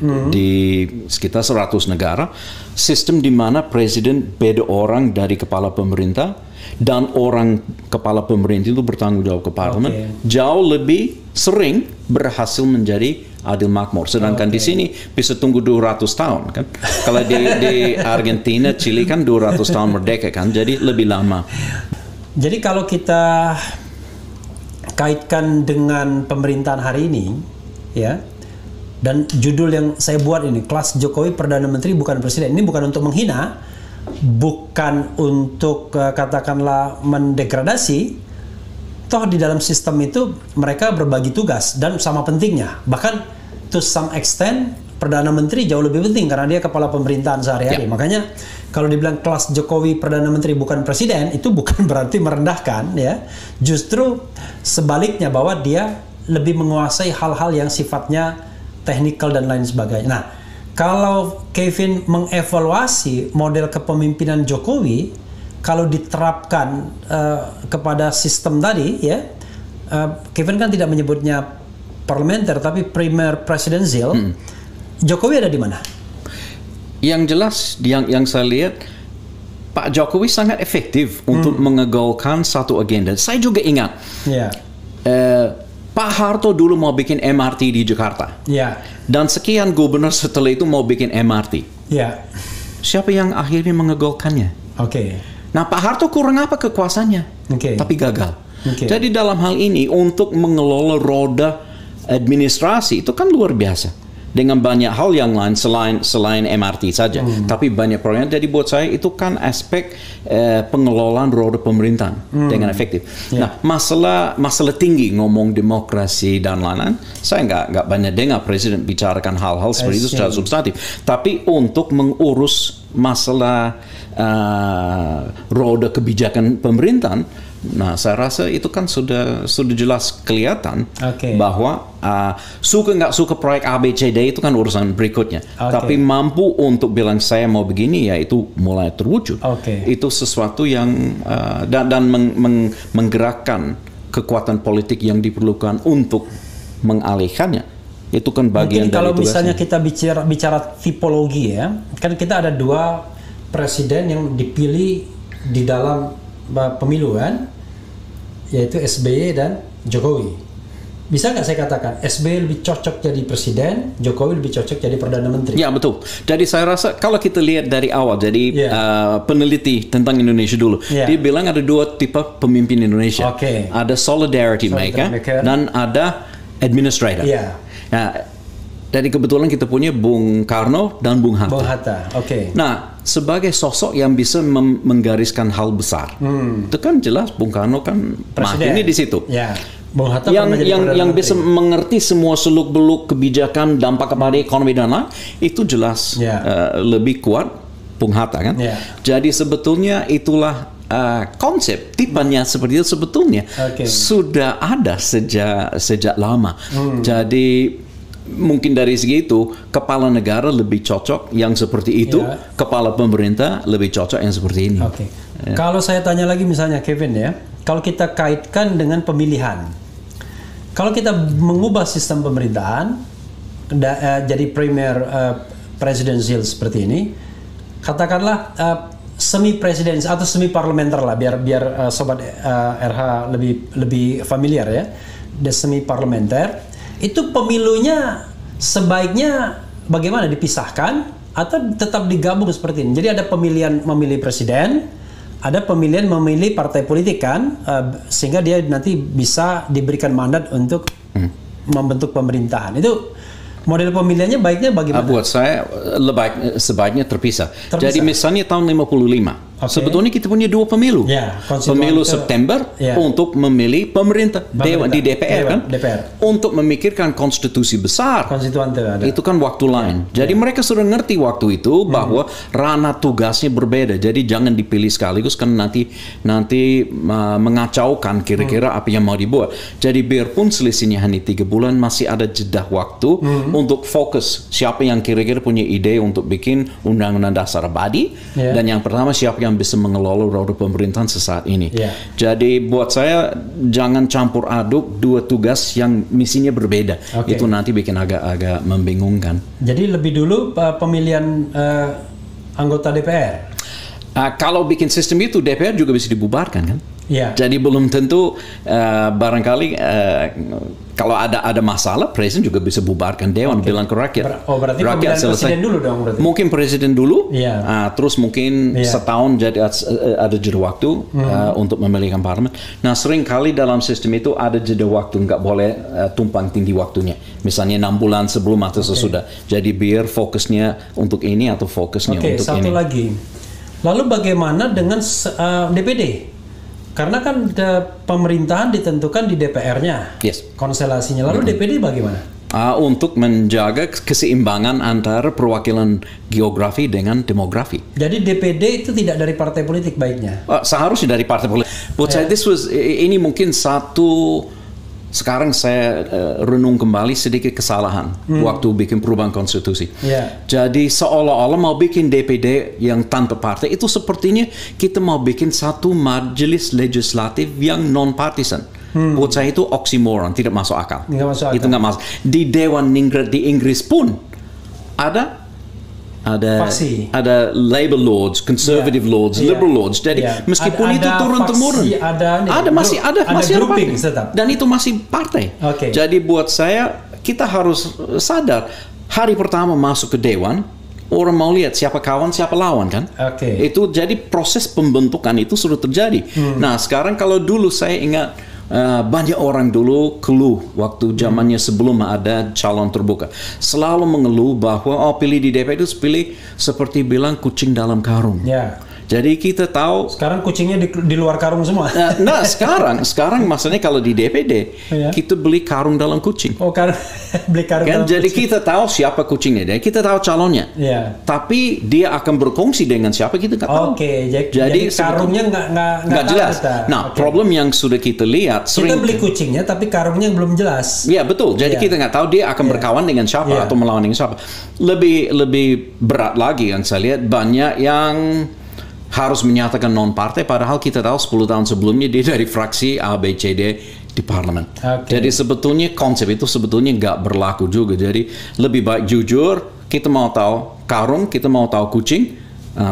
sekitar 100 negara, sistem di mana presiden beda orang dari kepala pemerintah dan orang kepala pemerintah itu bertanggung jawab ke parlemen, jauh lebih sering berhasil menjadi adil makmur. Sedangkan di sini bisa tunggu 200 tahun kan. Kalau di Argentina, Chili kan 200 tahun merdeka kan. Jadi lebih lama. Jadi kalau kita kaitkan dengan pemerintahan hari ini, dan judul yang saya buat ini, kelas Jokowi Perdana Menteri bukan Presiden. Ini bukan untuk menghina, bukan untuk katakanlah mendegradasi. Toh di dalam sistem itu mereka berbagi tugas dan sama pentingnya. Bahkan to some extent Perdana Menteri jauh lebih penting karena dia kepala pemerintahan sehari-hari. Makanya kalau dibilang kelas Jokowi Perdana Menteri bukan Presiden, itu bukan berarti merendahkan Justru sebaliknya, bahwa dia lebih menguasai hal-hal yang sifatnya teknikal dan lain sebagainya. Nah, kalau Kevin mengevaluasi model kepemimpinan Jokowi, kalau diterapkan kepada sistem tadi, Kevin kan tidak menyebutnya parlementer, tapi primer presidensial. Jokowi ada di mana? Yang jelas, yang saya lihat, Pak Jokowi sangat efektif untuk mengegolkan satu agenda. Saya juga ingat, Pak Harto dulu mau bikin MRT di Jakarta. Dan sekian gubernur setelah itu mau bikin MRT. Siapa yang akhirnya mengegolkannya? Nah, Pak Harto kurang apa kekuasaannya? Tapi gagal. Jadi dalam hal ini, untuk mengelola roda administrasi itu kan luar biasa. Dengan banyak hal yang lain selain MRT saja. Tapi banyak program. Jadi buat saya itu kan aspek pengelolaan roda pemerintahan dengan efektif. Nah, masalah tinggi ngomong demokrasi dan lain-lain, saya nggak banyak dengar presiden bicarakan hal-hal seperti itu secara substantif. Tapi untuk mengurus masalah roda kebijakan pemerintahan, nah saya rasa itu kan sudah jelas kelihatan bahwa suka nggak suka proyek ABCD itu kan urusan berikutnya. Tapi mampu untuk bilang saya mau begini, ya itu mulai terwujud. Itu sesuatu yang dan menggerakkan kekuatan politik yang diperlukan untuk mengalihkannya. Itu kan bagian mungkin kalau dari misalnya kita bicara tipologi ya, kan kita ada 2 presiden yang dipilih di dalam pemilu kan, yaitu SBY dan Jokowi. Bisa nggak saya katakan SBY lebih cocok jadi presiden, Jokowi lebih cocok jadi perdana menteri? Ya betul. Jadi saya rasa kalau kita lihat dari awal, jadi peneliti tentang Indonesia dulu, dia bilang ada 2 tipe pemimpin Indonesia. Ada solidarity maker dan ada administrator. Nah, dari kebetulan kita punya Bung Karno dan Bung Hatta. Nah, sebagai sosok yang bisa menggariskan hal besar, itu kan jelas Bung Karno kan ini di situ. Bung Hatta yang bisa mengerti semua seluk-beluk kebijakan, dampak kepada ekonomi dan lain, itu jelas lebih kuat Bung Hatta kan. Jadi sebetulnya itulah konsep tipenya seperti itu sebetulnya sudah ada sejak lama. Jadi mungkin dari segi itu kepala negara lebih cocok yang seperti itu, kepala pemerintah lebih cocok yang seperti ini. Kalau saya tanya lagi misalnya Kevin ya, kalau kita kaitkan dengan pemilihan, kalau kita mengubah sistem pemerintahan jadi premier presidensial seperti ini, katakanlah semi presiden atau semi parlementer lah, biar sobat RH lebih familiar ya, semi parlementer. Itu pemilunya sebaiknya bagaimana, dipisahkan atau tetap digabung seperti ini? Jadi ada pemilihan memilih presiden, ada pemilihan memilih partai politik kan, sehingga dia nanti bisa diberikan mandat untuk membentuk pemerintahan. Itu model pemilihannya baiknya bagaimana? Buat saya sebaiknya terpisah. Jadi misalnya tahun 55, sebetulnya kita punya 2 pemilu. Pemilu September untuk memilih pemerintah di DPR kan, untuk memikirkan konstitusi besar. Itu kan waktu lain. Jadi mereka sudah ngerti waktu itu bahwa ranah tugasnya berbeda. Jadi jangan dipilih sekaligus kan nanti mengacaukan kira-kira apa yang mau dibuat. Jadi biarpun selisihnya hanya 3 bulan, masih ada jeda waktu untuk fokus siapa yang kira-kira punya ide untuk bikin undang-undang dasar abadi, dan yang pertama siapa yang bisa mengelola roda pemerintahan sesaat ini. Jadi buat saya jangan campur aduk 2 tugas yang misinya berbeda. Itu nanti bikin agak membingungkan. Jadi lebih dulu pemilihan anggota DPR. Kalau bikin sistem itu DPR juga bisa dibubarkan kan? Jadi belum tentu barangkali kalau ada masalah presiden juga bisa bubarkan dewan, bilang ke rakyat. Berarti rakyat selesai. Presiden dulu dong berarti. Mungkin presiden dulu, terus mungkin setahun jadi ada jeda waktu untuk memilihkan parlemen. Nah sering kali dalam sistem itu ada jeda waktu, nggak boleh tumpang tindih waktunya. Misalnya 6 bulan sebelum atau sesudah. Jadi biar fokusnya untuk ini atau fokusnya untuk ini. Satu lagi. Lalu bagaimana dengan DPD? Karena kan pemerintahan ditentukan di DPR-nya, konstelasinya. Lalu DPD bagaimana? Untuk menjaga keseimbangan antara perwakilan geografi dengan demografi. Jadi DPD itu tidak dari partai politik baiknya? Seharusnya dari partai politik. Buat saya ini mungkin satu. Sekarang saya renung kembali sedikit kesalahan waktu bikin perubahan konstitusi. Jadi seolah-olah mau bikin DPD yang tanpa partai, itu sepertinya kita mau bikin satu majelis legislatif yang non-partisan. Buat saya itu oksimoron, tidak masuk akal. Itu nggak masuk. Di Dewan di Inggris pun ada Labour Lords, Conservative Lords, Liberal Lords. Jadi meskipun itu turun-temurun, masih ada grouping partai. Dan itu masih partai. Jadi buat saya kita harus sadar hari pertama masuk ke Dewan, orang mau lihat siapa kawan, siapa lawan kan. Itu jadi proses pembentukan itu sudah terjadi. Nah sekarang kalau dulu saya ingat banyak orang dulu keluh waktu zamannya sebelum ada calon terbuka, selalu mengeluh bahwa pilih di DPR itu pilih seperti bilang kucing dalam karung. Jadi kita tahu Sekarang kucingnya di luar karung semua. nah, sekarang maksudnya kalau di DPD Iya. kita beli karung dalam kucing. Oh, beli karung Kan dalam jadi kucing. kita tahu siapa kucingnya dan kita tahu calonnya. Iya. Tapi dia akan berkongsi dengan siapa kita nggak tahu. Oke, jadi karungnya nggak jelas. tahu kita. Nah, Oke. problem yang sudah kita lihat Kita sering beli kucingnya tapi karungnya belum jelas. ya betul. Jadi Iya. kita nggak tahu dia akan berkawan dengan siapa Iya. atau melawan dengan siapa. Lebih berat lagi yang saya lihat banyak yang harus menyatakan non partai padahal kita tahu 10 tahun sebelumnya dia dari fraksi A B C D di parlemen. Oke. Jadi sebetulnya konsep itu sebetulnya nggak berlaku juga. Jadi lebih baik jujur, kita mau tahu karung, kita mau tahu kucing,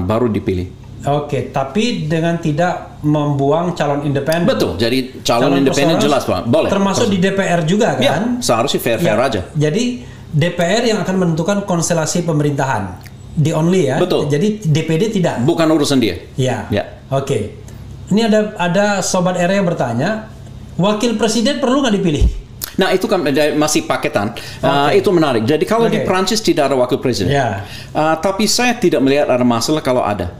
baru dipilih. Oke, tapi dengan tidak membuang calon independen. Betul. Jadi calon independen perseorangan jelas Pak. Boleh. Termasuk di DPR juga kan? Ya, seharusnya fair-fair Ya, aja. Jadi DPR yang akan menentukan konstelasi pemerintahan. The only ya. Betul. Jadi DPD tidak. Bukan urusan dia. Ya. Ya. Oke. Ini ada sobat era yang bertanya, wakil presiden perlu nggak dipilih? Nah itu kan masih paketan. Oke. Itu menarik. Jadi kalau di Oke. Prancis tidak ada wakil presiden. Ya. Tapi saya tidak melihat ada masalah kalau ada.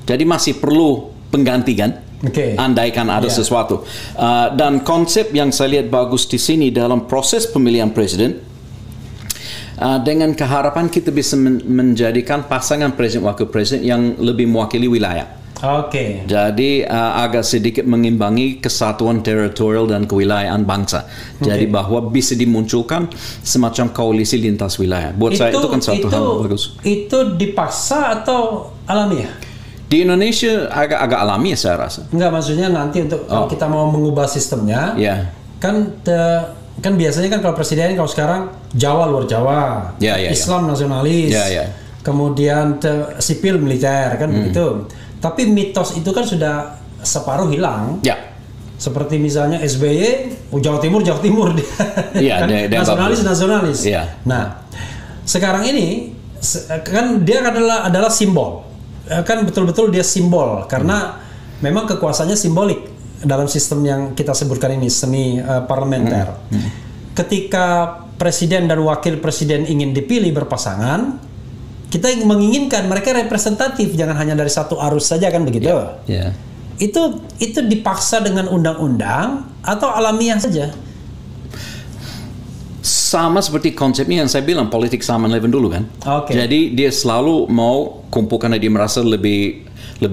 Jadi masih perlu pengganti kan? Oke. Andaikan ada Ya. sesuatu. Dan konsep yang saya lihat bagus di sini dalam proses pemilihan presiden, dengan keharapan kita bisa menjadikan pasangan presiden wakil presiden yang lebih mewakili wilayah. Oke. Jadi agak sedikit mengimbangi kesatuan teritorial dan kewilayahan bangsa. Jadi bahwa bisa dimunculkan semacam koalisi lintas wilayah. Buat saya itu kan satu hal bagus. Itu dipaksa atau alamiah? Di Indonesia agak alami saya rasa. Enggak, maksudnya nanti untuk kalau kita mau mengubah sistemnya, Ya. kan biasanya kan kalau presiden kalau sekarang Jawa luar Jawa, Ya, ya, Islam nasionalis, Ya, ya. kemudian sipil militer kan begitu. Tapi mitos itu kan sudah separuh hilang. Ya. Seperti misalnya SBY, Jawa Timur dia. Iya, dia nasionalis. Iya. Nah, sekarang ini kan dia adalah simbol. Kan betul-betul dia simbol karena memang kekuasaannya simbolik dalam sistem yang kita sebutkan ini semi parlementer. Ketika presiden dan wakil presiden ingin dipilih berpasangan, kita menginginkan mereka representatif, jangan hanya dari satu arus saja kan begitu. Ya. Itu dipaksa dengan undang-undang atau alamiah saja? Sama seperti konsepnya yang saya bilang politik sama Levin dulu kan. Oke. Jadi dia selalu mau kumpul karena dia merasa lebih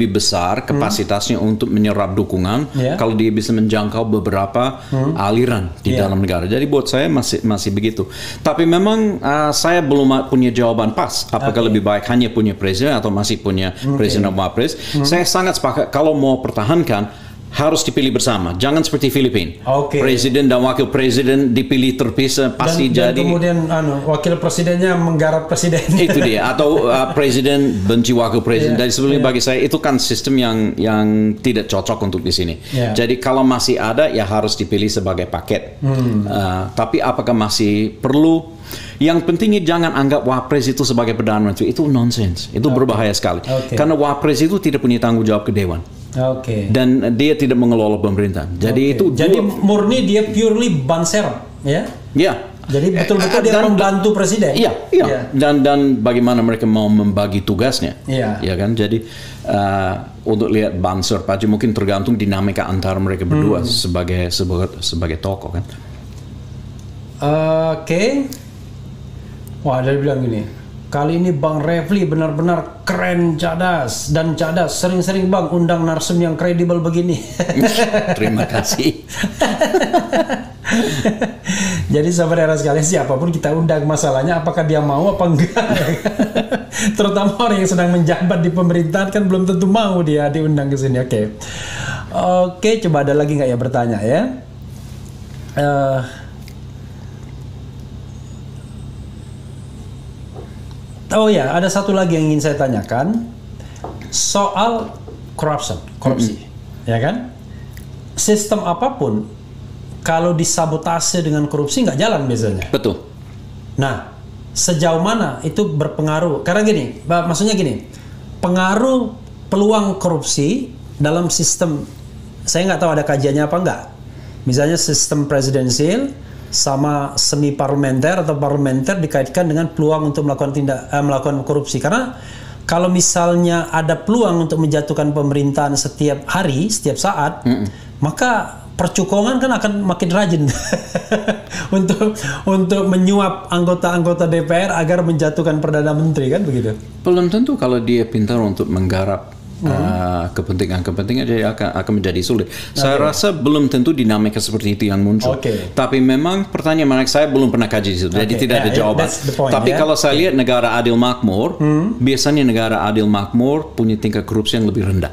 besar kapasitasnya untuk menyerap dukungan Yeah. kalau dia bisa menjangkau beberapa aliran di dalam negara. Jadi buat saya masih begitu. Tapi memang saya belum punya jawaban pas. Apakah lebih baik hanya punya presiden atau masih punya presiden dan wapres? Saya sangat sepakat kalau mau pertahankan harus dipilih bersama. Jangan seperti Filipina. Oke. Presiden dan wakil presiden dipilih terpisah pasti dan jadi kemudian wakil presidennya menggarap presiden. itu dia atau presiden benci wakil presiden. Dari sebelumnya bagi saya itu kan sistem yang tidak cocok untuk di sini. Yeah. Jadi kalau masih ada ya harus dipilih sebagai paket. Tapi apakah masih perlu? Yang pentingnya jangan anggap wapres itu sebagai perdana menteri, itu nonsens. Itu berbahaya sekali. Karena wapres itu tidak punya tanggung jawab ke dewan. Oke. Dan dia tidak mengelola pemerintahan. Jadi itu Jadi murni dia purely ban serap, ya? ya. Jadi betul-betul dia membantu presiden. Iya. Dan bagaimana mereka mau membagi tugasnya. Iya. Ya kan. Jadi untuk lihat banser aja mungkin tergantung dinamika antara mereka berdua sebagai tokoh kan. Oke. Wah, dia bilang gini. Kali ini Bang Refli benar-benar keren, cadas sering-sering Bang undang narsum yang kredibel begini. Terima kasih. Jadi saudara sekalian siapapun kita undang, masalahnya apakah dia mau apa enggak. Terutama orang yang sedang menjabat di pemerintahan kan belum tentu mau dia diundang ke sini. Oke, coba ada lagi nggak ya bertanya ya? Oh ya, ada satu lagi yang ingin saya tanyakan soal korupsi, ya kan? Sistem apapun kalau disabotase dengan korupsi nggak jalan biasanya. Betul. Nah, sejauh mana itu berpengaruh? Karena gini, maksudnya gini, pengaruh peluang korupsi dalam sistem, saya nggak tahu ada kajiannya apa nggak. Misalnya sistem presidensial sama semi parlementer atau parlementer dikaitkan dengan peluang untuk melakukan korupsi. Karena kalau misalnya ada peluang untuk menjatuhkan pemerintahan setiap hari, setiap saat, maka percukongan kan akan makin rajin untuk menyuap anggota-anggota DPR agar menjatuhkan perdana menteri, kan begitu. Belum tentu kalau dia pintar untuk menggarap kepentingan-kepentingan, jadi akan menjadi sulit. Saya rasa belum tentu dinamika seperti itu yang muncul. Tapi memang pertanyaan menarik, saya belum pernah kaji itu, jadi tidak ada jawaban. Tapi kalau saya lihat negara adil makmur, biasanya negara adil makmur punya tingkat korupsi yang lebih rendah.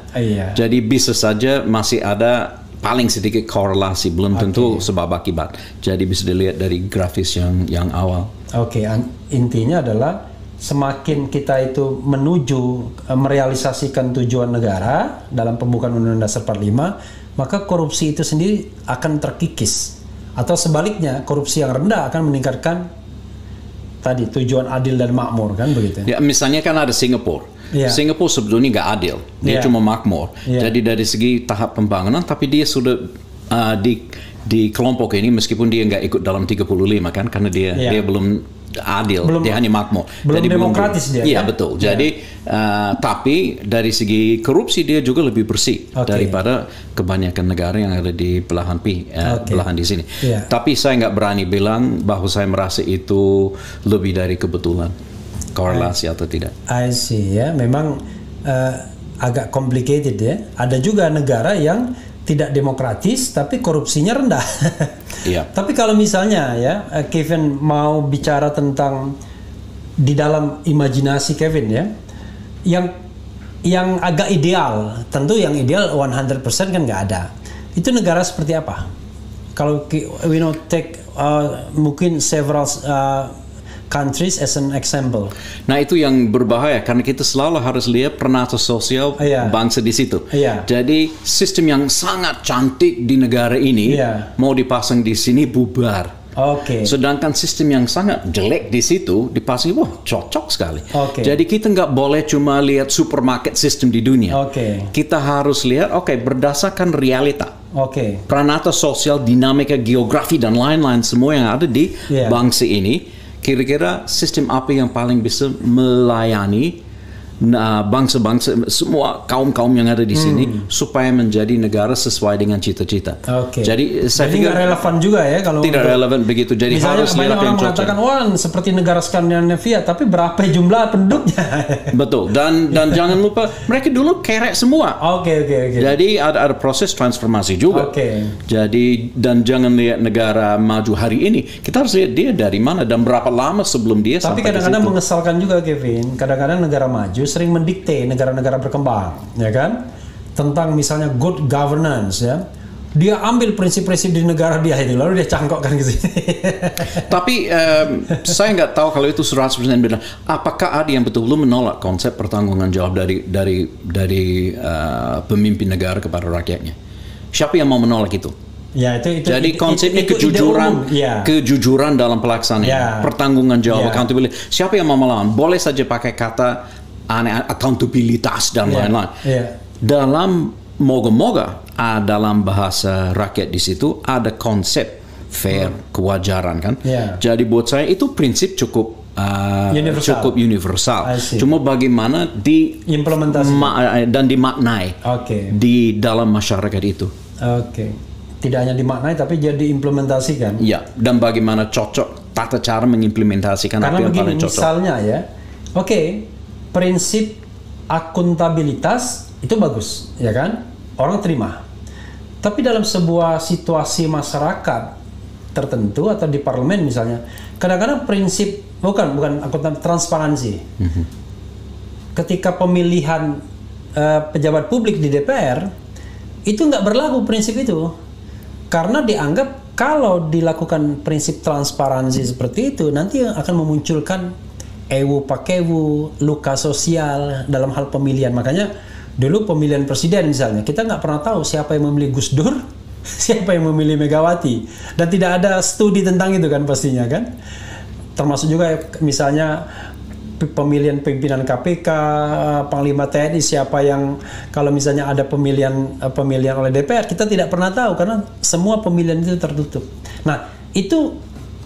Jadi bisa saja masih ada paling sedikit korelasi, belum tentu sebab akibat. Jadi bisa dilihat dari grafis yang awal. Intinya adalah semakin kita itu menuju merealisasikan tujuan negara dalam pembukaan Undang-Undang Dasar 45, maka korupsi itu sendiri akan terkikis. Atau sebaliknya, korupsi yang rendah akan meningkatkan tadi tujuan adil dan makmur, kan begitu. Ya, misalnya kan ada Singapura. Singapura sebetulnya nggak adil, dia cuma makmur. Jadi dari segi tahap pembangunan, tapi dia sudah di kelompok ini, meskipun dia nggak ikut dalam 35 kan, karena dia belum adil, dia hanya makmur. Belum jadi demokratis dia. Iya, betul. Jadi tapi dari segi korupsi dia juga lebih bersih daripada kebanyakan negara yang ada di belahan belahan di sini. Tapi saya nggak berani bilang bahwa saya merasa itu lebih dari kebetulan, korelasi atau tidak. I see, ya. Memang agak complicated, ya. Ada juga negara yang tidak demokratis tapi korupsinya rendah. Tapi kalau misalnya ya Kevin mau bicara tentang di dalam imajinasi Kevin, ya, yang agak ideal, tentu yang ideal 100% kan nggak ada. Itu negara seperti apa? Kalau we know take mungkin several countries as an example. Nah, itu yang berbahaya karena kita selalu harus lihat peranata sosial bangsa di situ. Jadi sistem yang sangat cantik di negara ini mau dipasang di sini bubar. Sedangkan sistem yang sangat jelek di situ dipasang, wah cocok sekali. Jadi kita nggak boleh cuma lihat supermarket sistem di dunia. Kita harus lihat, berdasarkan realita. Peranata sosial, dinamika geografi dan lain-lain semua yang ada di bangsa ini. Kira-kira sistem apa yang paling bisa melayani bangsa-bangsa, semua kaum-kaum yang ada di sini supaya menjadi negara sesuai dengan cita-cita. Jadi saya pikir relevan juga ya kalau tidak relevan begitu. Jadi misalnya harus banyak orang mengatakan wah seperti negara Skandinavia, tapi berapa jumlah penduduknya? Betul. Dan jangan lupa mereka dulu kerek semua. Jadi ada proses transformasi juga. Jadi dan jangan lihat negara maju hari ini. Kita harus lihat dia dari mana dan berapa lama sebelum dia sampai. Tapi kadang-kadang mengesalkan juga, Kevin. Kadang-kadang negara maju sering mendikte negara-negara berkembang, ya kan, tentang misalnya good governance, ya. Dia ambil prinsip-prinsip di negara dia itu lalu dia cangkokkan ke sini. Tapi saya nggak tahu kalau itu 100% benar. Apakah ada yang betul-betul menolak konsep pertanggungan jawab dari pemimpin negara kepada rakyatnya? Siapa yang mau menolak itu? Jadi konsepnya kejujuran dalam pelaksanaan, pertanggungan jawab, accountability. Siapa yang mau melawan? Boleh saja pakai kata accountabilitas dan lain-lain. Dalam moga-moga dalam bahasa rakyat di situ ada konsep fair, kewajaran kan. Jadi buat saya itu prinsip cukup universal. Cuma bagaimana diimplementasikan dan dimaknai di dalam masyarakat itu. Tidak hanya dimaknai tapi jadi diimplementasikan. Dan bagaimana cocok tata cara mengimplementasikan apa yang paling cocok. Misalnya ya, prinsip akuntabilitas itu bagus, ya kan? Orang terima. Tapi dalam sebuah situasi masyarakat tertentu atau di parlemen misalnya, kadang-kadang prinsip bukan akuntabilitas, transparansi. Ketika pemilihan pejabat publik di DPR itu nggak berlaku prinsip itu, karena dianggap kalau dilakukan prinsip transparansi seperti itu nanti akan memunculkan ewu pakewu, luka sosial dalam hal pemilihan. Makanya dulu pemilihan presiden misalnya, kita nggak pernah tahu siapa yang memilih Gus Dur, siapa yang memilih Megawati, dan tidak ada studi tentang itu kan pastinya kan. Termasuk juga misalnya pemilihan pimpinan KPK, Panglima TNI, siapa yang kalau misalnya ada pemilihan oleh DPR, kita tidak pernah tahu karena semua pemilihan itu tertutup. Nah, itu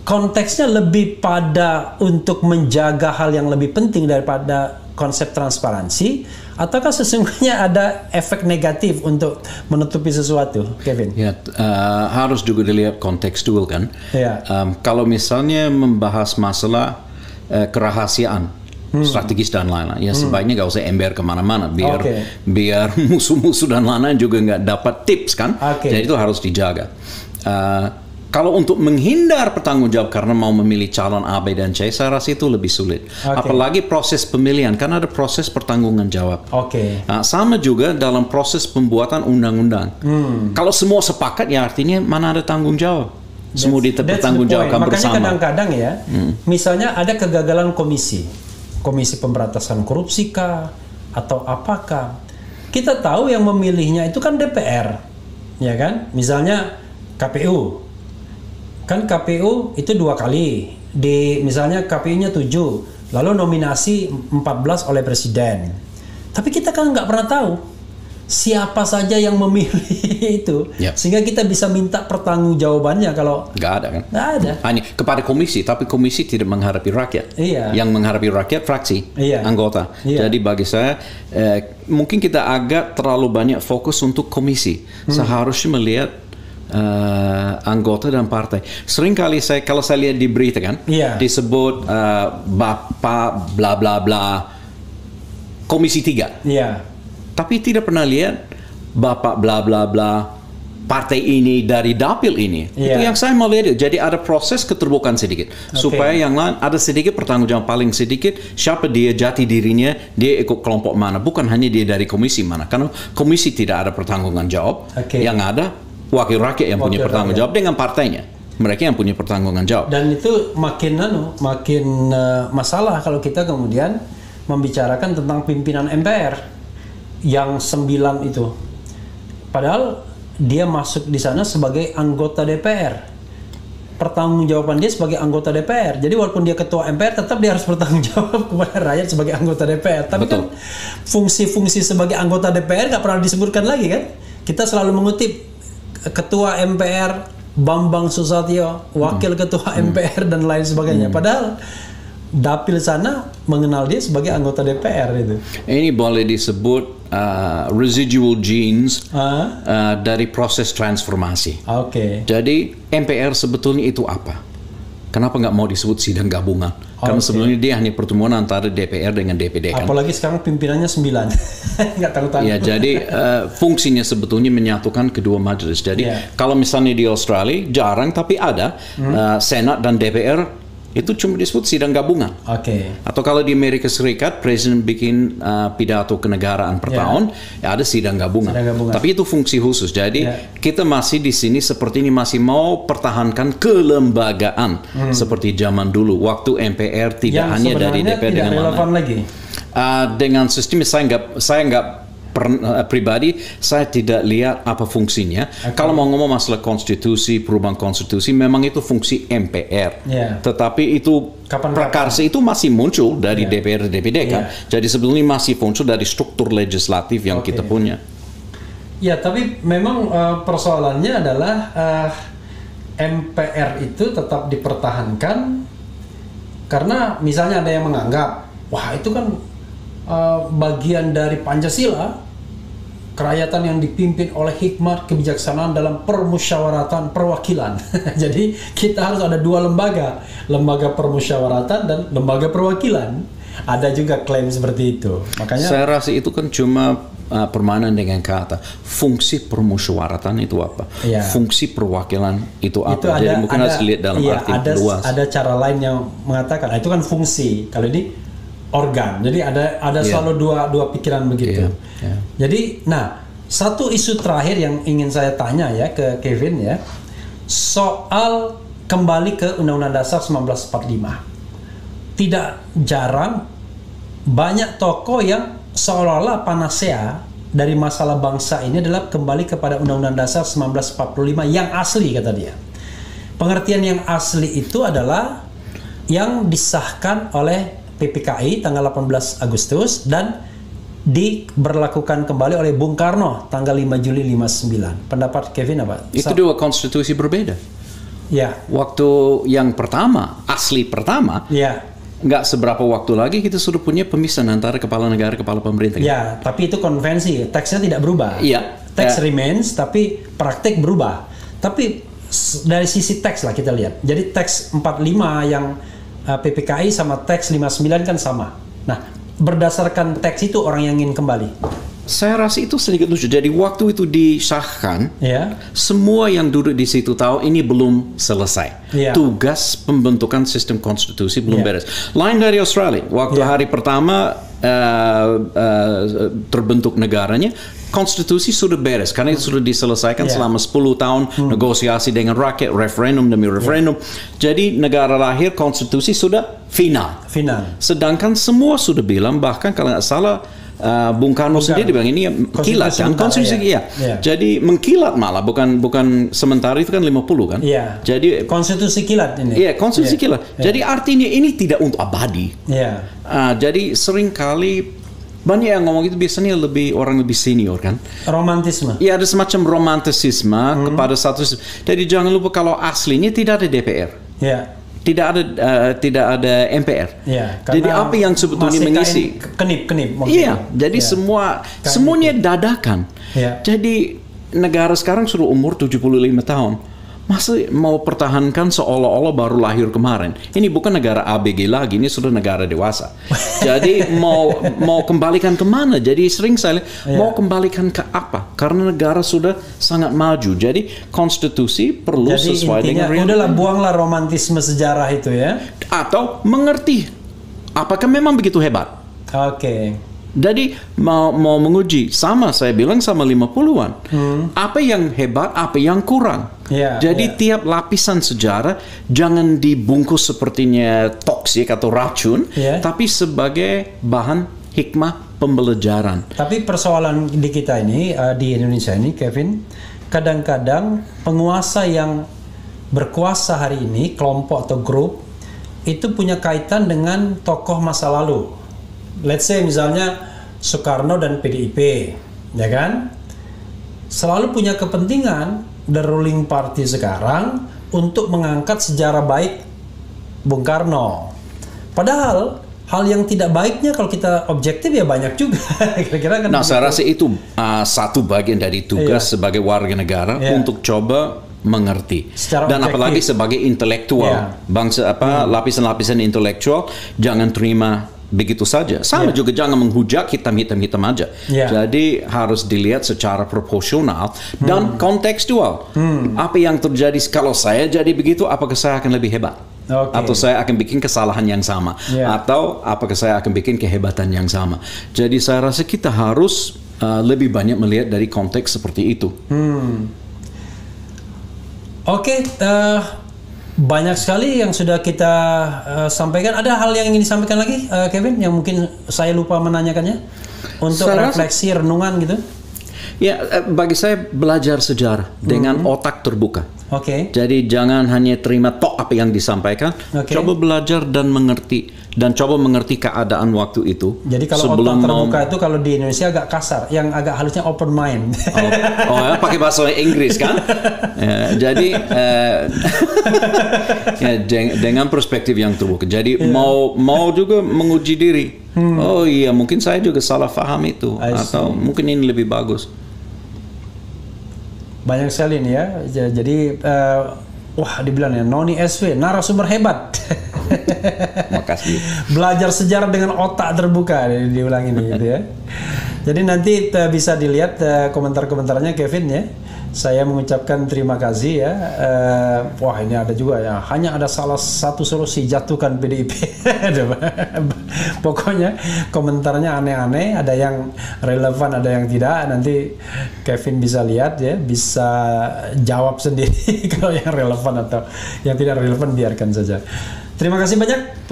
konteksnya lebih pada untuk menjaga hal yang lebih penting daripada konsep transparansi, ataukah sesungguhnya ada efek negatif untuk menutupi sesuatu, Kevin? Ya, harus juga dilihat kontekstual kan. Ya. Kalau misalnya membahas masalah kerahasiaan strategis dan lain-lain, ya sebaiknya nggak usah ember kemana-mana biar musuh-musuh dan lain-lain juga nggak dapat tips kan. Jadi itu harus dijaga. Kalau untuk menghindar bertanggung jawab karena mau memilih calon A, B, dan C, saya rasa itu lebih sulit. Apalagi proses pemilihan, kan ada proses pertanggunggan jawab. Sama juga dalam proses pembuatan undang-undang. Kalau semua sepakat, ya artinya mana ada tanggung jawab. Semua dipertanggung jawabkan bersama. Makanya kadang-kadang ya, misalnya ada kegagalan komisi pemberantasan korupsi kah, atau apakah? Kita tahu yang memilihnya itu kan DPR, ya kan? Misalnya KPU. Kan KPU itu 2 kali, misalnya KPU-nya 7, lalu nominasi 14 oleh Presiden. Tapi kita kan nggak pernah tahu siapa saja yang memilih itu, sehingga kita bisa minta pertanggungjawabannya. Kalau nggak ada kan? Nggak ada. Hanya kepada komisi, tapi komisi tidak menghadapi rakyat. Yang menghadapi rakyat fraksi, anggota. Jadi bagi saya mungkin kita agak terlalu banyak fokus untuk komisi. Seharusnya melihat anggota dan partai. Seringkali kalau saya lihat di berita kan, disebut Bapak bla bla bla Komisi 3. Tapi tidak pernah lihat Bapak bla bla bla partai ini dari dapil ini. Itu yang saya mau lihat. Jadi ada proses keterbukaan sedikit supaya yang lain ada sedikit pertanggungjawaban, paling sedikit siapa dia, jati dirinya, dia ikut kelompok mana, bukan hanya dia dari komisi mana. Karena komisi tidak ada pertanggungan jawab. Yang ada wakil rakyat yang punya pertanggung jawab dengan partainya. Mereka yang punya pertanggungan jawab. Dan itu makin masalah kalau kita kemudian membicarakan tentang pimpinan MPR yang 9 itu. Padahal dia masuk di sana sebagai anggota DPR. Pertanggungjawaban dia sebagai anggota DPR. Jadi walaupun dia ketua MPR, tetap dia harus bertanggung jawab kepada rakyat sebagai anggota DPR. Tapi kan fungsi-fungsi sebagai anggota DPR nggak pernah disebutkan lagi kan. Kita selalu mengutip ketua MPR Bambang Susatyo, wakil ketua MPR dan lain sebagainya. Padahal dapil sana mengenal dia sebagai anggota DPR itu. Ini boleh disebut residual genes dari proses transformasi. Jadi MPR sebetulnya itu apa? Kenapa nggak mau disebut sidang gabungan? Karena sebelumnya dia hanya pertemuan antara DPR dengan DPD kan. Apalagi sekarang pimpinannya 9. Nggak tahu-tahu. Ya, jadi fungsinya sebetulnya menyatukan kedua majelis. Jadi kalau misalnya di Australia jarang tapi ada Senat dan DPR itu cuma disebut sidang gabungan. Atau kalau di Amerika Serikat presiden bikin pidato kenegaraan per tahun, ada sidang gabungan. Tapi itu fungsi khusus. Jadi kita masih di sini seperti ini masih mau pertahankan kelembagaan seperti zaman dulu waktu MPR tidak hanya dari DPR dengan relevan lagi. Dengan sistem saya nggak pribadi saya tidak lihat apa fungsinya. Kalau mau ngomong masalah konstitusi, perubahan konstitusi, memang itu fungsi MPR. Tetapi itu prakarsa itu masih muncul dari DPR dan DPD kan. Jadi sebetulnya masih muncul dari struktur legislatif yang kita punya. Ya, tapi memang persoalannya adalah MPR itu tetap dipertahankan karena misalnya ada yang menganggap, wah itu kan bagian dari Pancasila, kerakyatan yang dipimpin oleh hikmat kebijaksanaan dalam permusyawaratan perwakilan. Jadi kita harus ada 2 lembaga permusyawaratan dan lembaga perwakilan. Ada juga klaim seperti itu. Makanya saya rasa itu kan cuma permainan dengan kata. Fungsi permusyawaratan itu apa? Fungsi perwakilan itu apa? Jadi mungkin harus lihat dalam arti luas. Ada cara lain yang mengatakan itu kan fungsi. Kalau ini organ. Jadi ada selalu dua pikiran begitu. Jadi, satu isu terakhir yang ingin saya tanya ya ke Kevin ya, soal kembali ke Undang-Undang Dasar 1945. Tidak jarang banyak tokoh yang seolah-olah panacea dari masalah bangsa ini adalah kembali kepada Undang-Undang Dasar 1945 yang asli, kata dia. Pengertian yang asli itu adalah yang disahkan oleh PPKI tanggal 18 Agustus dan diberlakukan kembali oleh Bung Karno tanggal 5 Juli 59. Pendapat Kevin apa? Itu 2 konstitusi berbeda. Waktu yang pertama, asli pertama, nggak seberapa waktu lagi kita sudah punya pemisahan antara kepala negara, kepala pemerintah. Ya, tapi itu konvensi, teksnya tidak berubah. Iya. Teks remains, tapi praktik berubah. Tapi dari sisi teks lah kita lihat. Jadi teks 45 yang PPKI sama teks 59 kan sama. Nah, berdasarkan teks itu orang yang ingin kembali. Saya rasa itu sedikit lucu. Jadi waktu itu disahkan, semua yang duduk di situ tahu ini belum selesai. Tugas pembentukan sistem konstitusi belum beres. Lain dari Australia, waktu hari pertama terbentuk negaranya, konstitusi sudah beres karena itu sudah diselesaikan selama 10 tahun negosiasi dengan rakyat, referendum demi referendum. Jadi negara lahir konstitusi sudah final. Sedangkan semua sudah bilang, bahkan kalau nggak salah Bung Karno sendiri bilang ini kilat kan, konstitusi jadi mengkilat malah, bukan sementara, itu kan 50 kan. Jadi konstitusi kilat ini. Iya, konstitusi kilat. Jadi artinya ini tidak untuk abadi. Jadi seringkali banyak yang ngomong itu biasanya orang lebih senior kan. Romantisme. Iya, ada semacam romantisisme kepada satu. Jadi jangan lupa kalau aslinya tidak ada DPR. Tidak ada MPR. Jadi apa yang sebetulnya mengisi? Kenip. Iya. Jadi semuanya dadakan. Jadi negara sekarang sudah umur 75 tahun. Masa mau pertahankan seolah-olah baru lahir kemarin? Ini bukan negara ABG lagi, ini sudah negara dewasa. Jadi mau kembalikan kemana? Jadi sering saya mau kembalikan ke apa? Karena negara sudah sangat maju. Jadi konstitusi perlu sesuai dengan realita. Udahlah, buanglah romantisme sejarah itu ya. Atau mengerti apakah memang begitu hebat? Jadi mau menguji, sama saya bilang sama 50-an. Apa yang hebat, apa yang kurang. Jadi tiap lapisan sejarah jangan dibungkus sepertinya toksik atau racun, tapi sebagai bahan hikmah pembelajaran. Tapi persoalan di kita ini, di Indonesia ini, Kevin, kadang-kadang penguasa yang berkuasa hari ini, kelompok atau grup, itu punya kaitan dengan tokoh masa lalu. Let's say misalnya Soekarno dan PDIP, ya kan? Selalu punya kepentingan the ruling party sekarang untuk mengangkat sejarah baik Bung Karno. Padahal hal yang tidak baiknya kalau kita objektif ya banyak juga. Kira-kira kan. Nah, saya rasa itu satu bagian dari tugas sebagai warga negara untuk coba mengerti. Dan apalagi sebagai intelektual, bangsa lapisan-lapisan intelektual jangan terima begitu saja. Sama juga jangan menghujat hitam aja. Jadi harus dilihat secara proporsional dan kontekstual. Apa yang terjadi kalau saya jadi begitu, apakah saya akan lebih hebat? Atau saya akan bikin kesalahan yang sama? Atau apakah saya akan bikin kehebatan yang sama? Jadi saya rasa kita harus lebih banyak melihat dari konteks seperti itu. Banyak sekali yang sudah kita sampaikan. Ada hal yang ingin disampaikan lagi, Kevin, yang mungkin saya lupa menanyakannya untuk refleksi, renungan gitu? Ya, bagi saya belajar sejarah dengan otak terbuka. Jadi jangan hanya terima apa yang disampaikan, coba belajar dan mengerti, dan coba mengerti keadaan waktu itu. Jadi kalau otak terbuka itu kalau di Indonesia agak kasar, yang agak halusnya open mind. Pakai bahasa Inggris kan? Jadi dengan perspektif yang terbuka. Jadi mau juga menguji diri. Oh iya, mungkin saya juga salah paham itu, atau mungkin ini lebih bagus. Banyak sekali nih ya. Jadi dibilang ya, Noni SV narasumber hebat. Makasih. Belajar sejarah dengan otak terbuka, diulang ini gitu ya. Jadi nanti bisa dilihat komentar-komentarnya Kevin ya. Saya mengucapkan terima kasih ya. Ini ada juga ya. Hanya ada salah satu solusi, jatuhkan PDIP. Pokoknya komentarnya aneh-aneh. Ada yang relevan, ada yang tidak. Nanti Kevin bisa lihat ya, bisa jawab sendiri kalau yang relevan, atau yang tidak relevan biarkan saja. Terima kasih banyak.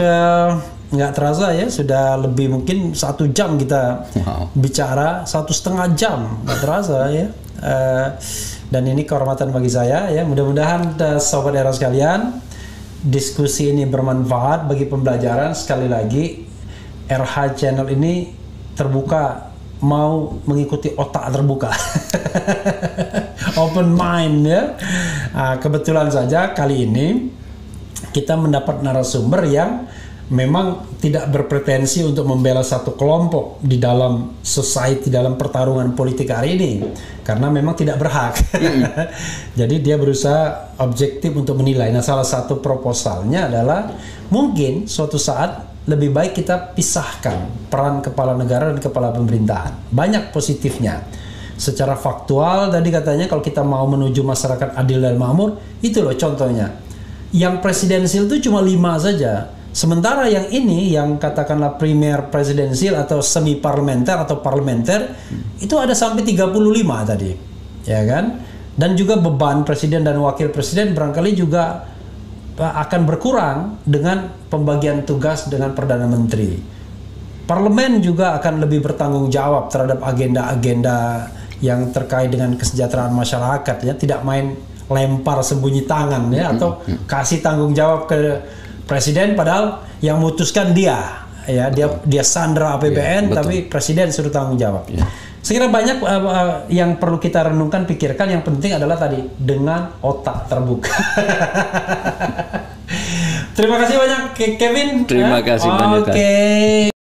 Nggak terasa ya, sudah lebih mungkin 1 jam kita bicara, 1,5 jam, nggak terasa ya. Dan ini kehormatan bagi saya ya. Mudah-mudahan sobat era sekalian, diskusi ini bermanfaat bagi pembelajaran. Sekali lagi, RH Channel ini terbuka, mau mengikuti otak terbuka. Open mind ya. Kebetulan saja kali ini kita mendapat narasumber yang memang tidak berpretensi untuk membela satu kelompok di dalam society, dalam pertarungan politik hari ini, karena memang tidak berhak. Jadi dia berusaha objektif untuk menilai. Nah, salah satu proposalnya adalah mungkin suatu saat lebih baik kita pisahkan peran kepala negara dan kepala pemerintahan. Banyak positifnya. Secara faktual tadi katanya kalau kita mau menuju masyarakat adil dan makmur, itu loh contohnya. Yang presidensial itu cuma 5 saja. Sementara yang ini, yang katakanlah primer presidensial atau semi parlementer atau parlementer, itu ada sampai 35 tadi, ya kan? Dan juga beban presiden dan wakil presiden barangkali juga akan berkurang dengan pembagian tugas dengan Perdana Menteri. Parlemen juga akan lebih bertanggung jawab terhadap agenda-agenda yang terkait dengan kesejahteraan masyarakat, ya, tidak main lempar sembunyi tangan, ya, atau kasih tanggung jawab ke presiden padahal yang memutuskan dia, ya, dia sandra APBN, tapi presiden suruh tanggung jawab. Saya kira banyak yang perlu kita renungkan, pikirkan. Yang penting adalah tadi dengan otak terbuka. Terima kasih banyak Kevin. Terima kasih banyak. Oke.